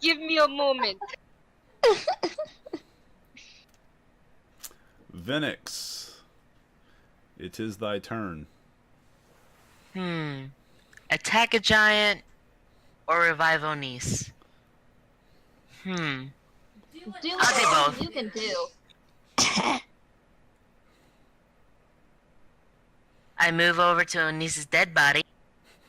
Give me a moment. Venix, it is thy turn. Attack a giant or revive Onis? Do I'll do what both. you can do. I move over to Onis's dead body.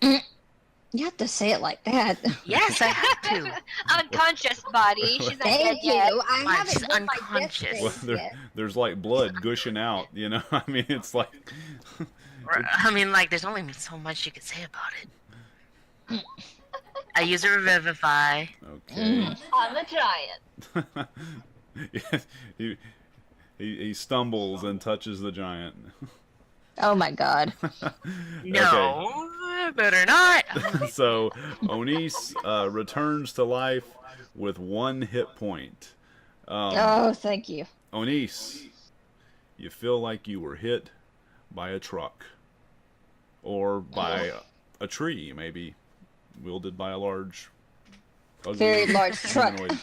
You have to say it like that. Yes, I have to. Unconscious body. She's not dead Thank you. yet. I Why, haven't she's done my unconscious. death Well, phase yet. there's like blood gushing out, you know? I mean, it's like... I mean, like, there's only so much you could say about it. I use a revivify. Okay. On the giant. he stumbles and touches the giant. Oh my god. No, better not. So, Onis returns to life with 1 hit point. Oh, thank you. Onis, you feel like you were hit by a truck. Or by a tree, maybe. Wielded by a large... ugly Very large truck. humanoid.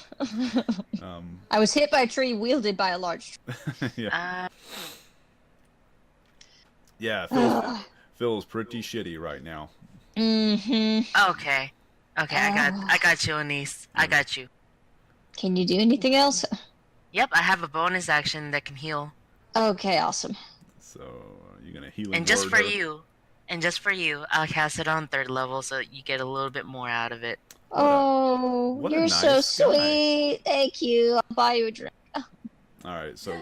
I was hit by a tree wielded by a large truck. Yeah. Yeah, feels pretty shitty right now. Mm-hmm. Okay, I got you, Onis. I got you. Can you do anything else? Yep, I have a bonus action that can heal. Okay, awesome. So, you're gonna heal And just for you, I'll cast it on 3rd level so you get a little bit more out of it. Oh, what a you're so nice guy. sweet. Thank you. I'll buy you a drink. Alright, so...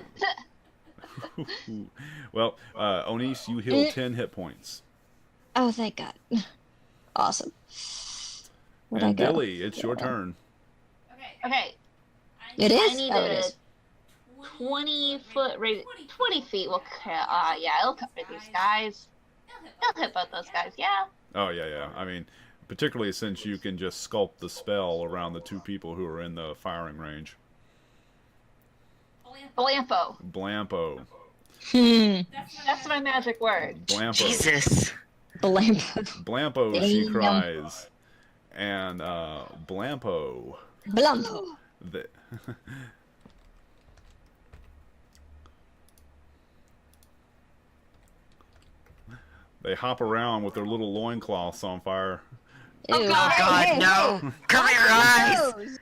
Well, Onis, you heal 10 hit points. Oh, thank God. Awesome. Where'd I And go? Billy, it's your turn. Okay. It is? I need Oh, it a is. 20-foot radius. 20 feet will yeah, it'll cover these guys. They'll hit both those guys, yeah. Oh, yeah. I mean, particularly since you can just sculpt the spell around the 2 people who are in the firing range. Blampo. Blampo. That's my magic word. Blampo. Jesus. Blamp. Blampo, she Damn. cries. And, Blampo. Blumpo. The... They hop around with their little loincloths on fire. Ew. Oh God, Hey, no! hey, Cover your eyes! nose.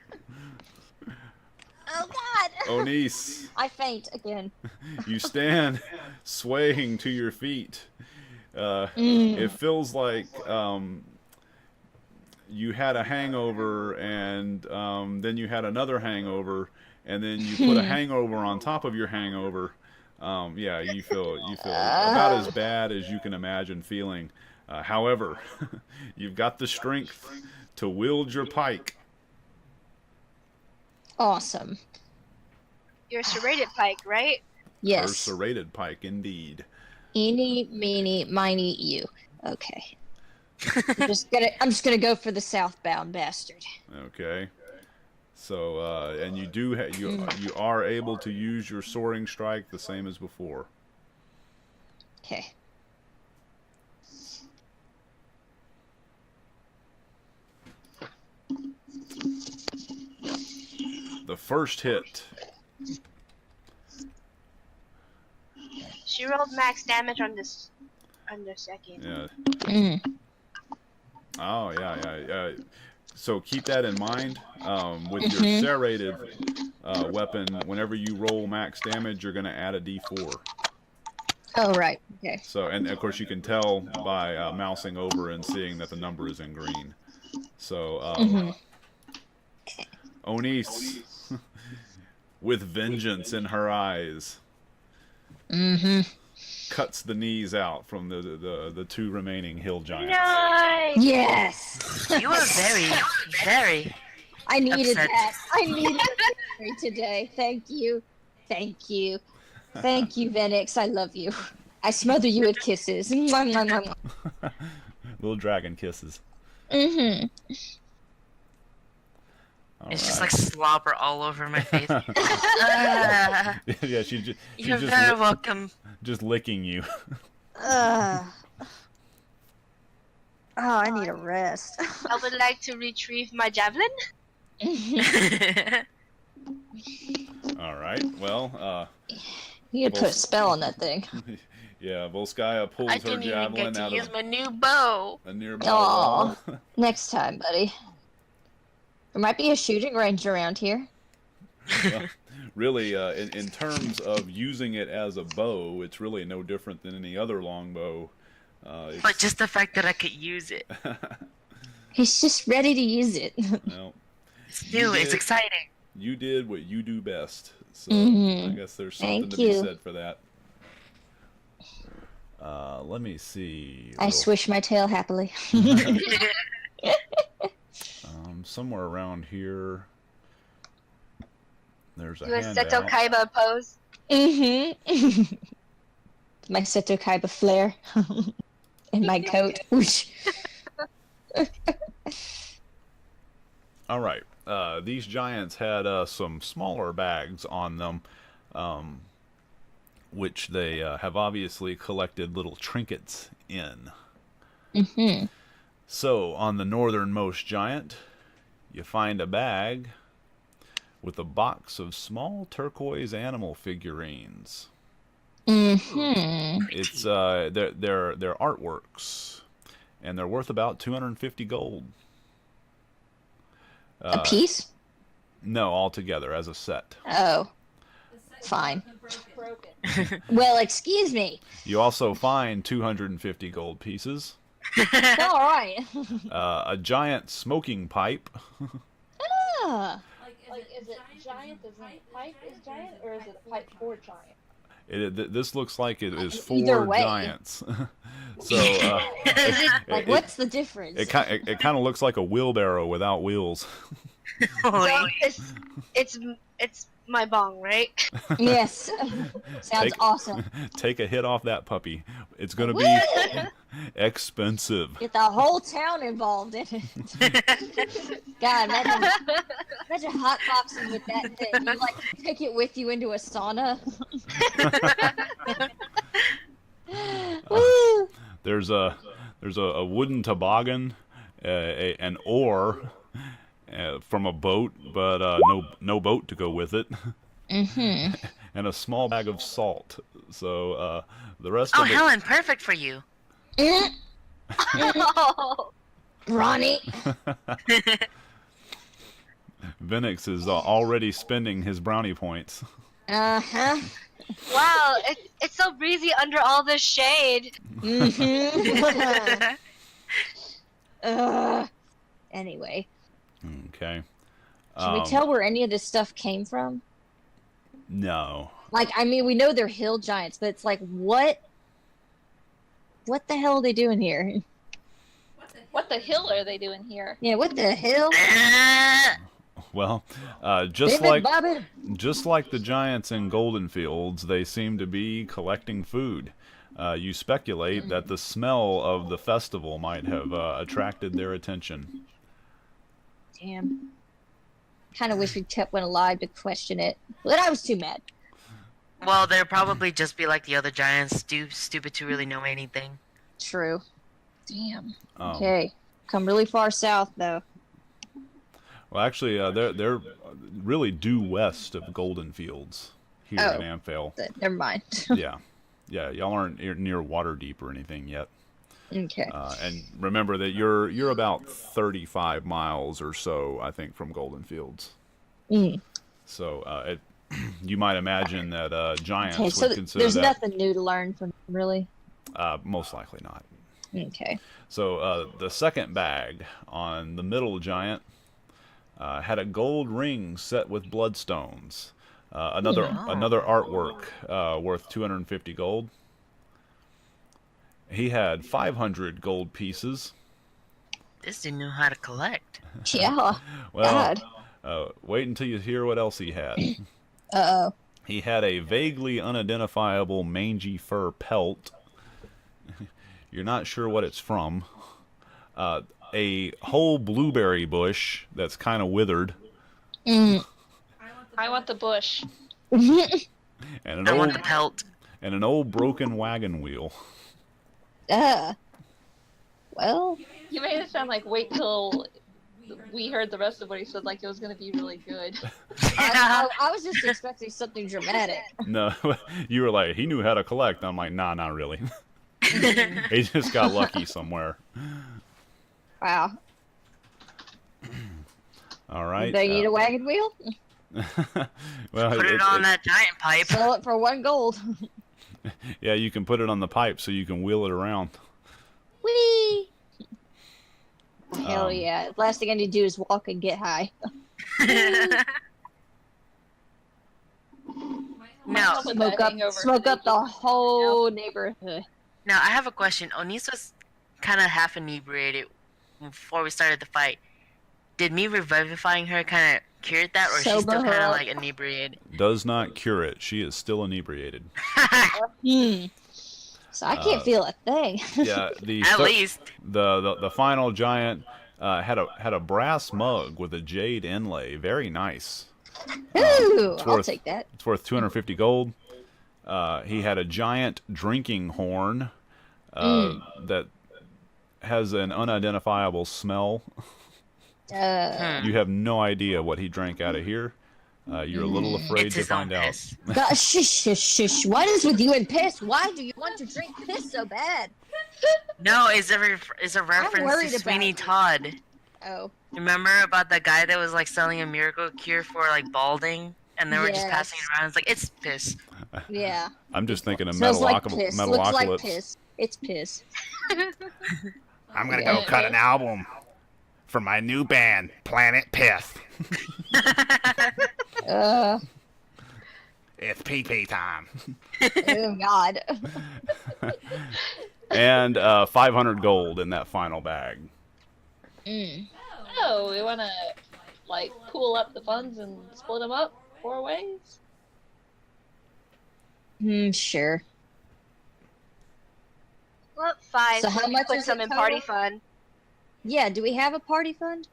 Oh God. Onis, I faint again. you stand swaying to your feet. It feels like you had a hangover, and then you had another hangover, and then you put a hangover on top of your hangover. Yeah, you feel about as bad as you can imagine feeling. However, you've got the strength to wield your pike. Awesome. You're serrated pike, right? Her Yes. serrated pike, indeed. Eeny, meeny, miny, you. Okay. I'm just gonna go for the southbound bastard. Okay. So, and you do you are able to use your soaring strike the same as before. Okay. The first hit. She rolled max damage on this on the second. Yeah. Mm. Oh, yeah. So keep that in mind. With your serrated weapon, whenever you roll max damage, you're going to add a d4. Oh, right. Okay. So, and of course you can tell by mousing over and seeing that the number is in green. So, Onis, with vengeance in her eyes. Mm-hmm. Cuts the knees out from the two remaining hill giants. Nice. Yes. You are very, very. I needed Upset. that. I needed a victory today. Thank you. Thank you. Thank you, Venix. I love you. I smother you with kisses. Mwah, mwah, mwah, mwah. Little dragon kisses. Mm-hmm. It's just like slobber all over my face. Yeah, she's You're just very welcome. just licking you. Oh, I need a rest. I would like to retrieve my javelin. All right. Well, You could put a spell on that thing. yeah, Volskaya pulls I her didn't even javelin get to out use of my new bow. a nearby Aw. wall. Next time, buddy. There might be a shooting range around here. Well, really, in terms of using it as a bow, it's really no different than any other longbow. But just the fact that I could use it. He's just ready to use it. Well, It's new, it's exciting. you did what you do best. So Mhm. I guess there's something Thank to be you. said for that. Let me see. I swish my tail happily. Somewhere around here, there's a Do a handout. Seto Kaiba pose. Mm-hmm. My Seto Kaiba flare. In my coat. Whoosh. All right. These giants had some smaller bags on them, which they have obviously collected little trinkets in. Mm-hmm. So, on the northernmost giant, you find a bag with a box of small turquoise animal figurines. Mm-hmm. It's they're artworks, and they're worth about 250 gold. A piece? No, altogether as a set. Oh. Fine. Well, excuse me. You also find 250 gold pieces, All right. a giant smoking pipe, Ah. Like, is it giant as in pipe is giant, or is it pipe for giant? this looks like it is Either 4 way. giants. So Like, what's the difference? it kind of looks like a wheelbarrow without wheels. So it's my bong, right? Yes. Sounds awesome. Take a hit off that puppy. It's gonna be expensive. Get the whole town involved in it. God, imagine hot boxing with that thing. You like take it with you into a sauna. Woo! There's a wooden toboggan, an oar from a boat, but no boat to go with it, Mm-hmm. and a small bag of salt. So the rest Oh, of it. Helen, perfect for you. Oh, Ronnie. Venix is already spending his brownie points. Uh-huh. wow, it's so breezy under all this shade. Mm-hmm. Anyway, Okay. can we tell where any of this stuff came from? No. Like, I mean, we know they're hill giants, but it's like, what the hell are they doing here? What the hell are they doing here? Yeah, what the hell? Well, just David like Bobbin? the giants in Golden Fields, they seem to be collecting food. You speculate that the smell of the festival might have attracted their attention. Damn. Kind of wish we kept one alive to question it, but I was too mad. Well, they'll probably just be like the other giants, stupid to really know anything. True. Damn. Um, Okay. Come really far south, though. Well, actually, they're really due west of Golden Fields here in Amphale. Never mind. Yeah, y'all aren't near Waterdeep or anything yet. Okay. And remember that you're about 35 miles or so, I think, from Golden Fields. Mm. So you might imagine that giants Okay, so would consider there's that. nothing new to learn from them, really. Most likely not. Okay. So the second bag on the middle giant had a gold ring set with bloodstones. Another artwork worth 250 gold. He had 500 gold pieces. This dude knew how to collect. Yeah. Well, God. wait until you hear what else he had. Uh-oh. He had a vaguely unidentifiable mangy fur pelt. You're not sure what it's from. A whole blueberry bush that's kind of withered. Mm. I want the bush. And an I want old the pelt. and an old broken wagon wheel. Well, You made it sound like wait till we heard the rest of what he said, like it was going to be really good. I was just expecting something dramatic. No, you were like, he knew how to collect. I'm like, nah, not really. He just got lucky somewhere. Wow. All right. They need a wagon wheel? Well, Put it on that giant pipe. Sell it for 1 gold. Yeah, you can put it on the pipe so you can wheel it around. Whee! Hell Um, yeah. Last thing I need to do is walk and get high. Now, Put that hangover Smoke up the whole neighborhood. now I have a question. Onis was kind of half inebriated before we started the fight. Did me revivifying her kind of cure that, or is she Sober still her kind of up. like inebriated? Does not cure it. She is still inebriated. So I can't feel a thing. Yeah, At least. the final giant had a brass mug with a jade inlay. Very nice. Ooh, I'll worth- take that. It's worth 250 gold. He had a giant drinking horn that has an unidentifiable smell. You have no idea what he drank out of here. You're a little afraid It's to his own find out. piss. God, shush. What is with you and piss? Why do you want to drink piss so bad? No, it's a reference worried to about Sweeney you. Todd. Oh. Remember about the guy that was like selling a miracle cure for like balding, and they were just passing it around? It's like, it's piss. Yeah. I'm just thinking of Smells like piss. Looks like Metalocalypse. piss. It's piss. I'm gonna go cut an album for my new band, Planet Pith. It's PP time. Oh God. And 500 gold in that final bag. Oh, we want to like pool up the funds and split them up 4 ways. Sure. Well, 5. So how much put is some it in party total? fund? Yeah. Do we have a party fund?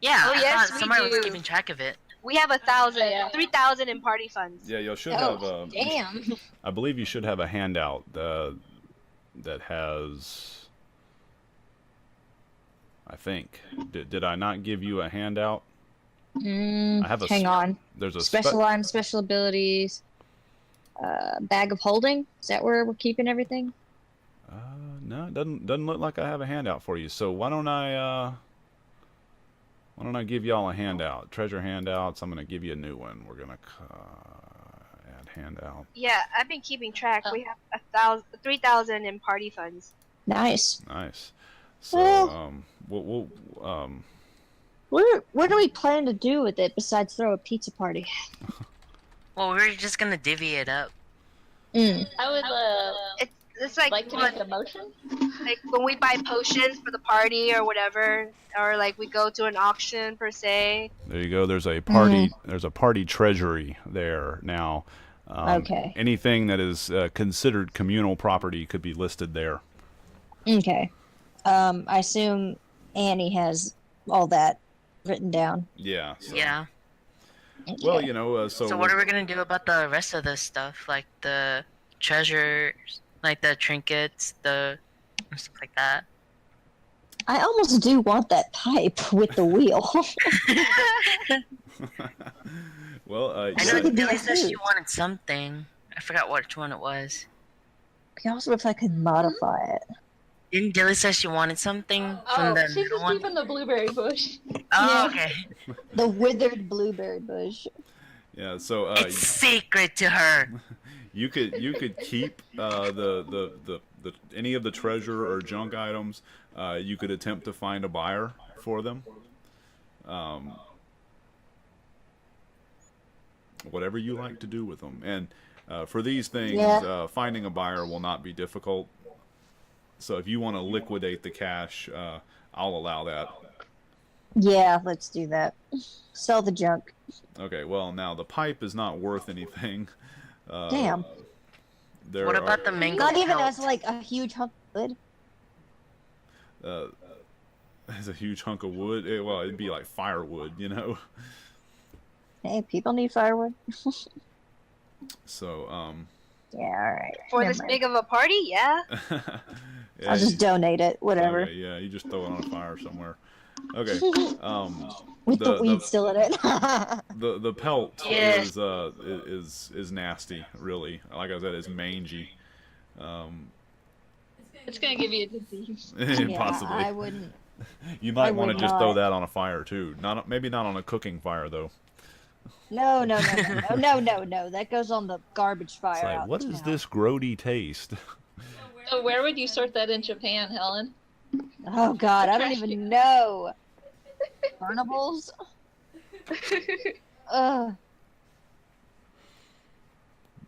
Yeah, Oh, I yes, thought we somebody was do. keeping track of it. We have 1,000, Yeah. 3,000 in party funds. Yeah, you should Oh, have. damn. I believe you should have a handout that has. I think. Did I not give you a handout? I have a Hang on. There's a Special items, special abilities. Bag of holding. Is that where we're keeping everything? No, it doesn't look like I have a handout for you. So why don't I give y'all a handout? Treasure handouts. I'm gonna give you a new one. We're gonna add handout. Yeah, I've been keeping track. We have 3,000 in party funds. Nice. Nice. So we'll What do we plan to do with it besides throw a pizza party? Well, we were just gonna divvy it up. I would It's like, like to make a motion. like when we buy potions for the party or whatever, or like we go to an auction per se. There you go. There's a party. There's a party treasury there now. Okay. Anything that is considered communal property could be listed there. Okay. I assume Annie has all that written down. Yeah. So. Yeah. Well, Okay. you know. So what are we gonna do about the rest of this stuff, like the treasures, like the trinkets, the stuff like that? I almost do want that pipe with the wheel. Well, I Yeah. know Could be Dilly a said she food. wanted something. I forgot which one it was. Also, if I could modify it. Didn't Dilly say she wanted something from Oh, the she's middle just one? keeping the blueberry bush. Oh, Yeah. okay. The withered blueberry bush. yeah. So It's sacred to her. you could keep the any of the treasure or junk items. You could attempt to find a buyer for them. whatever you like to do with them. And for these things, finding a buyer will not be difficult. So if you want to liquidate the cash, I'll allow that. Yeah, let's do that. Sell the junk. Okay, well, now the pipe is not worth anything. Damn. What about the mango Not even pelt? as like a huge hunk of wood. As a huge hunk of wood? Well, it'd be like firewood, you know? Hey, people need firewood. So, Yeah, alright. For this big of a party, yeah. yeah, I'll just donate it, whatever. okay, yeah, you just throw it on a fire somewhere. Okay, With the weed still in it. the pelt Yes. is nasty, really. Like I said, it's mangy. It's gonna give you a disease. Yeah, Possibly. I wouldn't. You might I want to would just throw not. that on a fire too. Maybe not on a cooking fire though. No. That goes on the garbage fire. It's like, out what in is town. this grody taste? So where would you sort that in Japan, Helen? Oh God, I don't Trash even can. know. Burnables? Ugh.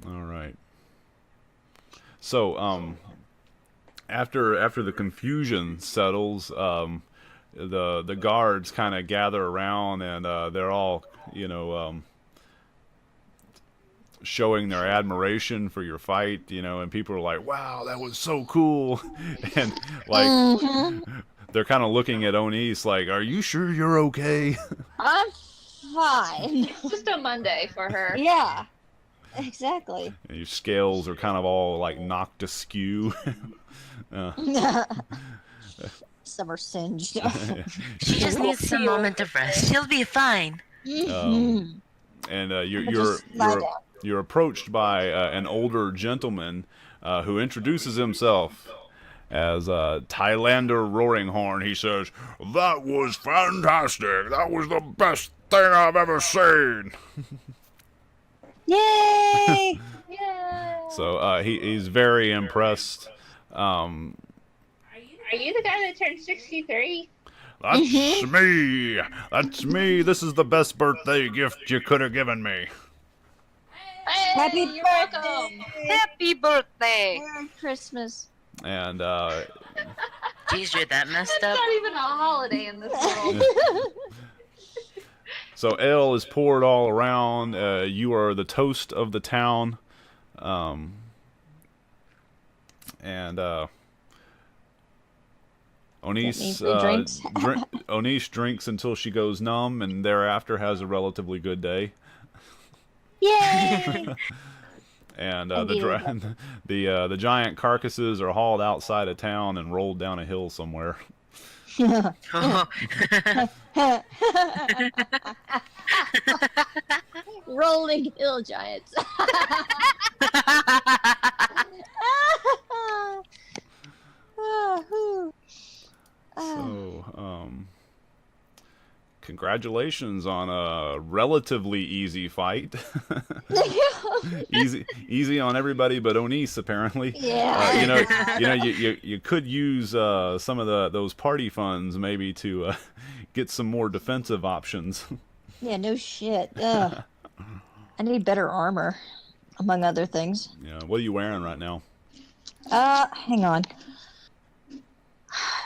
All right. So, after the confusion settles, the guards kind of gather around, and they're all, showing their admiration for your fight, and people are like, "Wow, that was so cool," and like they're kind of looking at Onis like, "Are you sure you're okay?" I'm fine. It's just a Monday for her. Yeah, exactly. And your scales are kind of all like knocked askew. Some are singed. She just needs some moment of rest. She'll be fine. And Just lie down. you're approached by an older gentleman who introduces himself as Thailander Roaringhorn. He says, "That was fantastic. That was the best thing I've ever seen." Yay! Yeah. So he's very impressed. Are you the guy that turned 63? That's me. That's me. This is the best birthday gift you could have given me. Hey, Happy you're birthday! welcome. Happy birthday! Merry Christmas. And Jeez, you're that messed It's up. not even a holiday in this world. so ale is poured all around. You are the toast of the town. And Onis means he drinks. Onis drinks until she goes numb, and thereafter has a relatively good day. Yay! And I do. the giant carcasses are hauled outside of town and rolled down a hill somewhere. Rolling hill giants. So, congratulations on a relatively easy fight. easy on everybody but Onis, apparently. Yeah. You could use some of those party funds maybe to get some more defensive options. Yeah, no shit. Ugh. I need better armor, among other things. Yeah, what are you wearing right now? Hang on.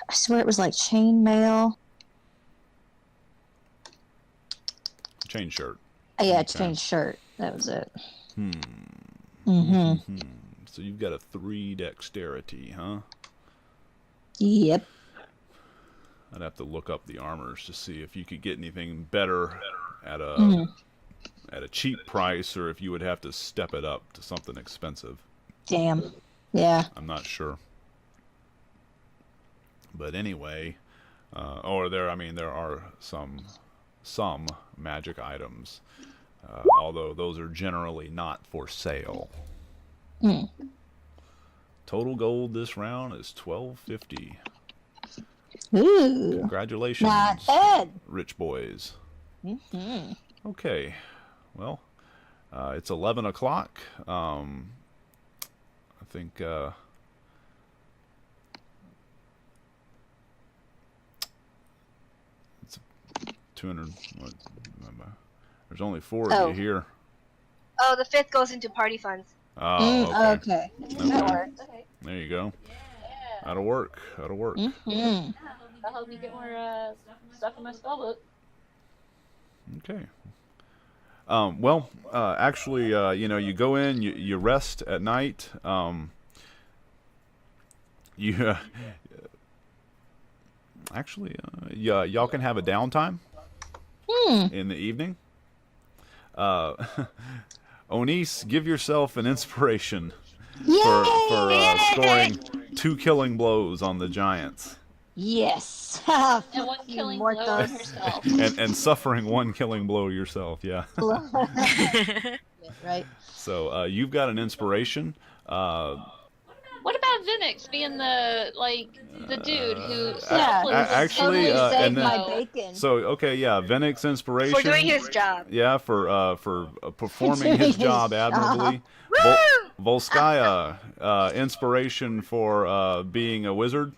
I swear it was like chainmail. Chain shirt. Yeah, Okay. chain shirt. That was it. So you've got a 3 dexterity, huh? Yep. I'd have to look up the armors to see if you could get anything better at a cheap price, or if you would have to step it up to something expensive. Damn. Yeah. I'm not sure. But anyway, there are some magic items, although those are generally not for sale. Total gold this round is $12.50. Ooh. Congratulations, Not bad. rich boys. Mm-hmm. Okay, well, it's 11 o'clock. I think it's 200. There's only 4 of you here. Oh, the 5th goes into party funds. Oh, okay. Okay. That Okay. works. Okay. There you go. Yeah. That'll work. That'll work. Mm-hmm. That'll help me get more stuff in my spell book. Okay. Well, actually, you go in, you rest at night. You actually, y'all can have a downtime in the evening. Onise, give yourself an inspiration for scoring 2 killing blows on the giants. Yes. And one killing blow on herself. and suffering 1 killing blow yourself, yeah. Right. So you've got an inspiration. What about Vinix being the dude who actually, totally saved and then- my bacon. So okay, yeah, Venix inspiration. For doing his job. Yeah, for performing his Doing job his admirably. Volskaya, inspiration for being a wizard.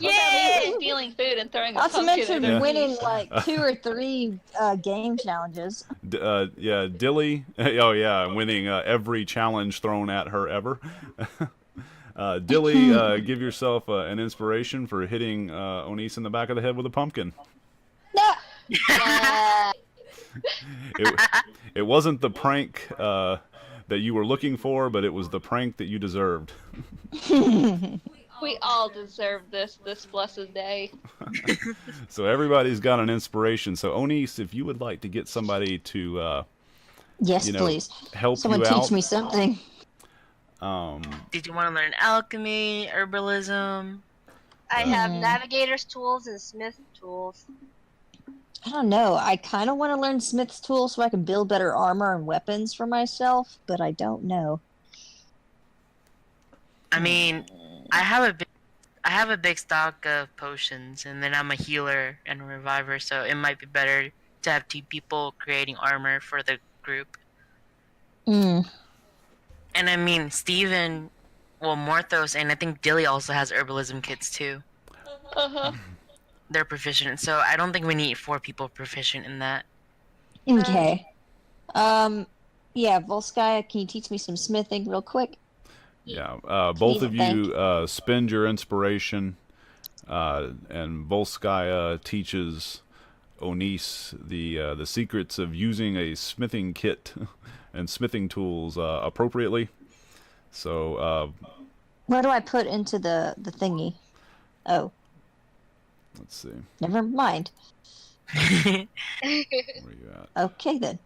Yay! Stealing food and throwing a Not to pumpkin mention at their winning feet. like 2 or 3 game challenges. Yeah, Dilly. Oh yeah, winning every challenge thrown at her ever. Dilly, give yourself an inspiration for hitting Onise in the back of the head with a pumpkin. No. It wasn't the prank that you were looking for, but it was the prank that you deserved. We all deserve this blessed day. So everybody's got an inspiration. So Onise, if you would like to get somebody to, Yes, please. help Someone you teach out. me something. Did you want to learn alchemy, herbalism? I have navigator's tools and smith tools. I don't know. I kind of want to learn smith's tools so I can build better armor and weapons for myself, but I don't know. I mean, I have a big stock of potions, and then I'm a healer and a reviver, so it might be better to have 2 people creating armor for the group. Mm. And I mean, Steven, well, Morthos, and I think Dilly also has herbalism kits too. Uh-huh. They're proficient, so I don't think we need 4 people proficient in that. Okay. Yeah, Volskaya, can you teach me some smithing real quick? Yeah, both of you spend your inspiration, and Volskaya teaches Onise the secrets of using a smithing kit and smithing tools appropriately. So, What do I put into the thingy? Oh, let's see. never mind. Where you at? Okay then.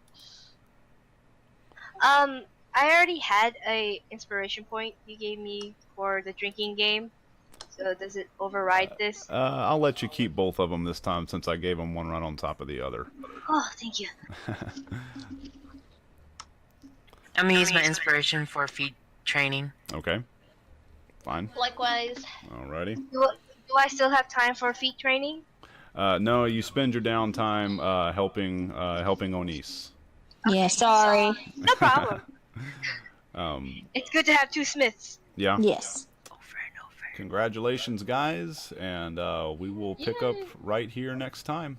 I already had a inspiration point you gave me for the drinking game. So does it override this? I'll let you keep both of them this time since I gave them one right on top of the other. Oh, thank you. I'm gonna use my inspiration for feat training. Okay. Fine. Likewise. Alrighty. Do I still have time for feet training? No, you spend your downtime helping Onise. Yeah, sorry. No problem. Um, It's good to have 2 smiths. yeah. Yes. Over and over. Congratulations, guys, and we will pick up right here next time.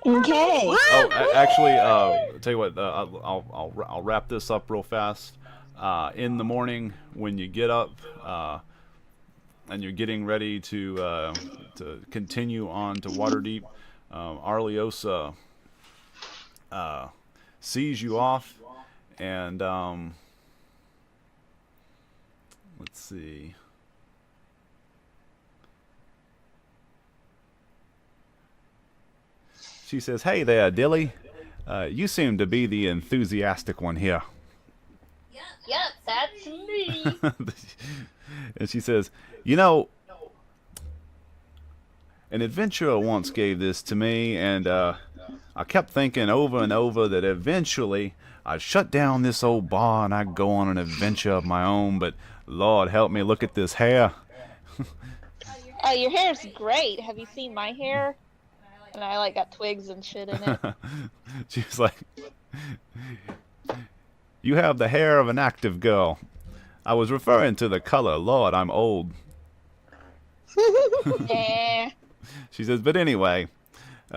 Okay. Oh, actually, tell you what, I'll wrap this up real fast. In the morning, when you get up and you're getting ready to continue on to Waterdeep, Arliosa sees you off, and let's see. She says, "Hey there, Dilly. You seem to be the enthusiastic one here." Yep, that's me. And she says, "You know, an adventurer once gave this to me, and I kept thinking over and over that eventually I'd shut down this old bar and I'd go on an adventure of my own, but Lord help me, look at this hair." Oh, your hair's great. Have you seen my hair? And I got twigs and shit in it. She's like, "You have the hair of an active girl. I was referring to the color. Lord, I'm old." Yeah. She says, "But anyway,"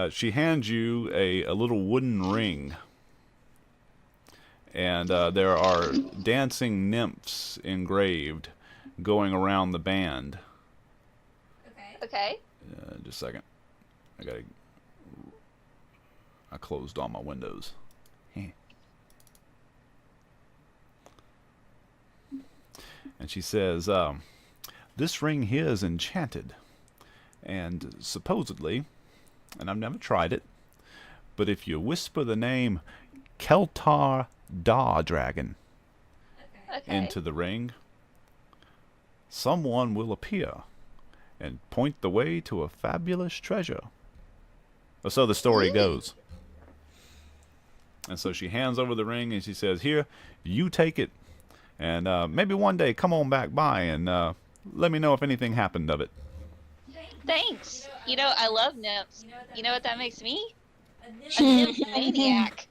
she hands you a little wooden ring. and there are dancing nymphs engraved going around the band. Okay. Just a second. I closed all my windows. And she says, this ring here is enchanted. And supposedly, and I've never tried it, but if you whisper the name Keltar Da Dragon into the ring, someone will appear and point the way to a fabulous treasure. Or so the story goes. And so she hands over the ring and she says, here, you take it. And maybe one day come on back by and let me know if anything happened of it. Thanks. You know, I love nymphs. You know what that makes me? A nymph maniac.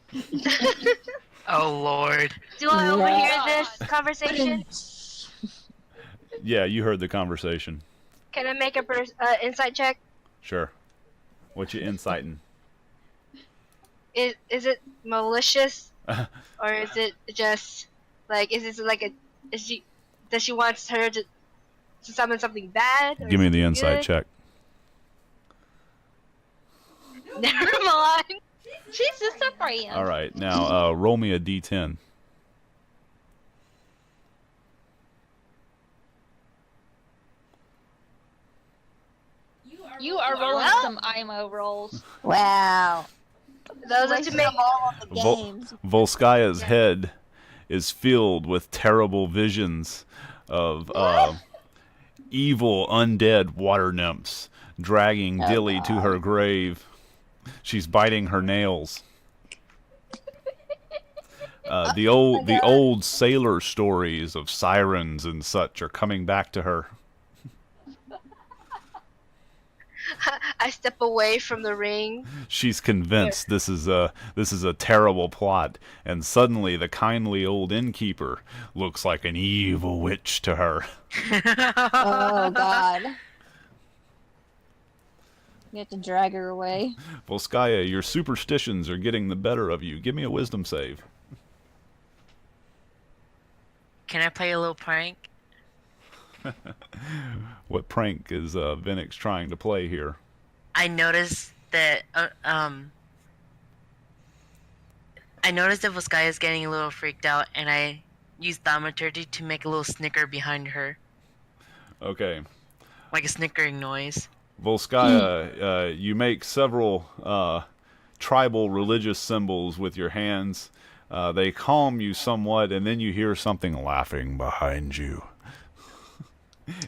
Oh Lord. Do I overhear this conversation? Yeah, you heard the conversation. Can I make a insight check? Sure. What you inciting? Is it malicious, or is it just like does she want her to summon something bad? Give me the insight check. Never mind. She's just a friend. All right, now roll me a d10. You are rolling some IMO rolls. Wow. Those are to make all of the games. Volskaya's head is filled with terrible visions of evil undead water nymphs dragging Dilly to her grave. She's biting her nails. The old sailor stories of sirens and such are coming back to her. I step away from the ring. She's convinced this is a terrible plot, and suddenly the kindly old innkeeper looks like an evil witch to her. Oh God. You have to drag her away. Volskaya, your superstitions are getting the better of you. Give me a wisdom save. Can I play a little prank? What prank is Vinix trying to play here? I noticed that Volskaya is getting a little freaked out, and I used thaumaturgy to make a little snicker behind her. Okay. Like a snickering noise. Volskaya, you make several tribal religious symbols with your hands. They calm you somewhat, and then you hear something laughing behind you.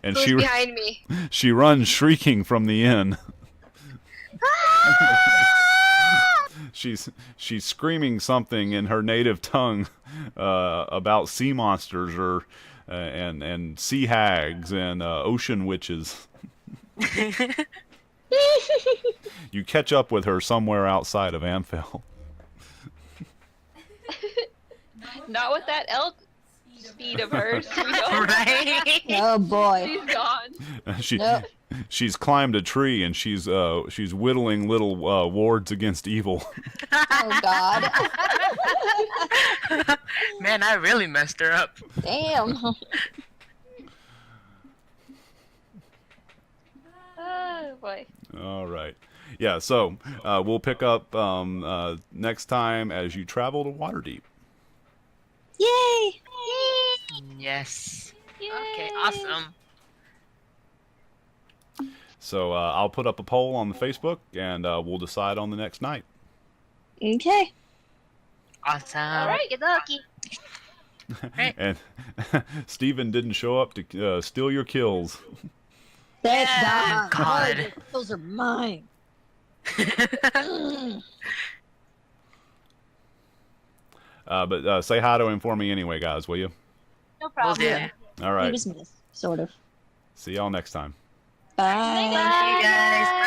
And Who's behind me? She runs shrieking from the inn. She's screaming something in her native tongue about sea monsters or and sea hags and ocean witches. You catch up with her somewhere outside of Amphel. Not with that elk speed of hers. We don't. Right? Oh boy. She's gone. Nope. She's climbed a tree and she's whittling little wards against evil. Oh God. Man, I really messed her up. Damn. Oh boy. All right. Yeah, so we'll pick up next time as you travel to Waterdeep. Yay! Yes. Yay. Okay, awesome. So I'll put up a poll on the Facebook, and we'll decide on the next night. Okay. Awesome. All right, get lucky. Right. And Steven didn't show up to steal your kills. Thank Yeah, God. God. Those are mine. But say hi to him for me anyway, guys, will you? No Will problem. do. Yeah. All He right. was missed, sort of. See y'all next time. Bye. Thank you guys.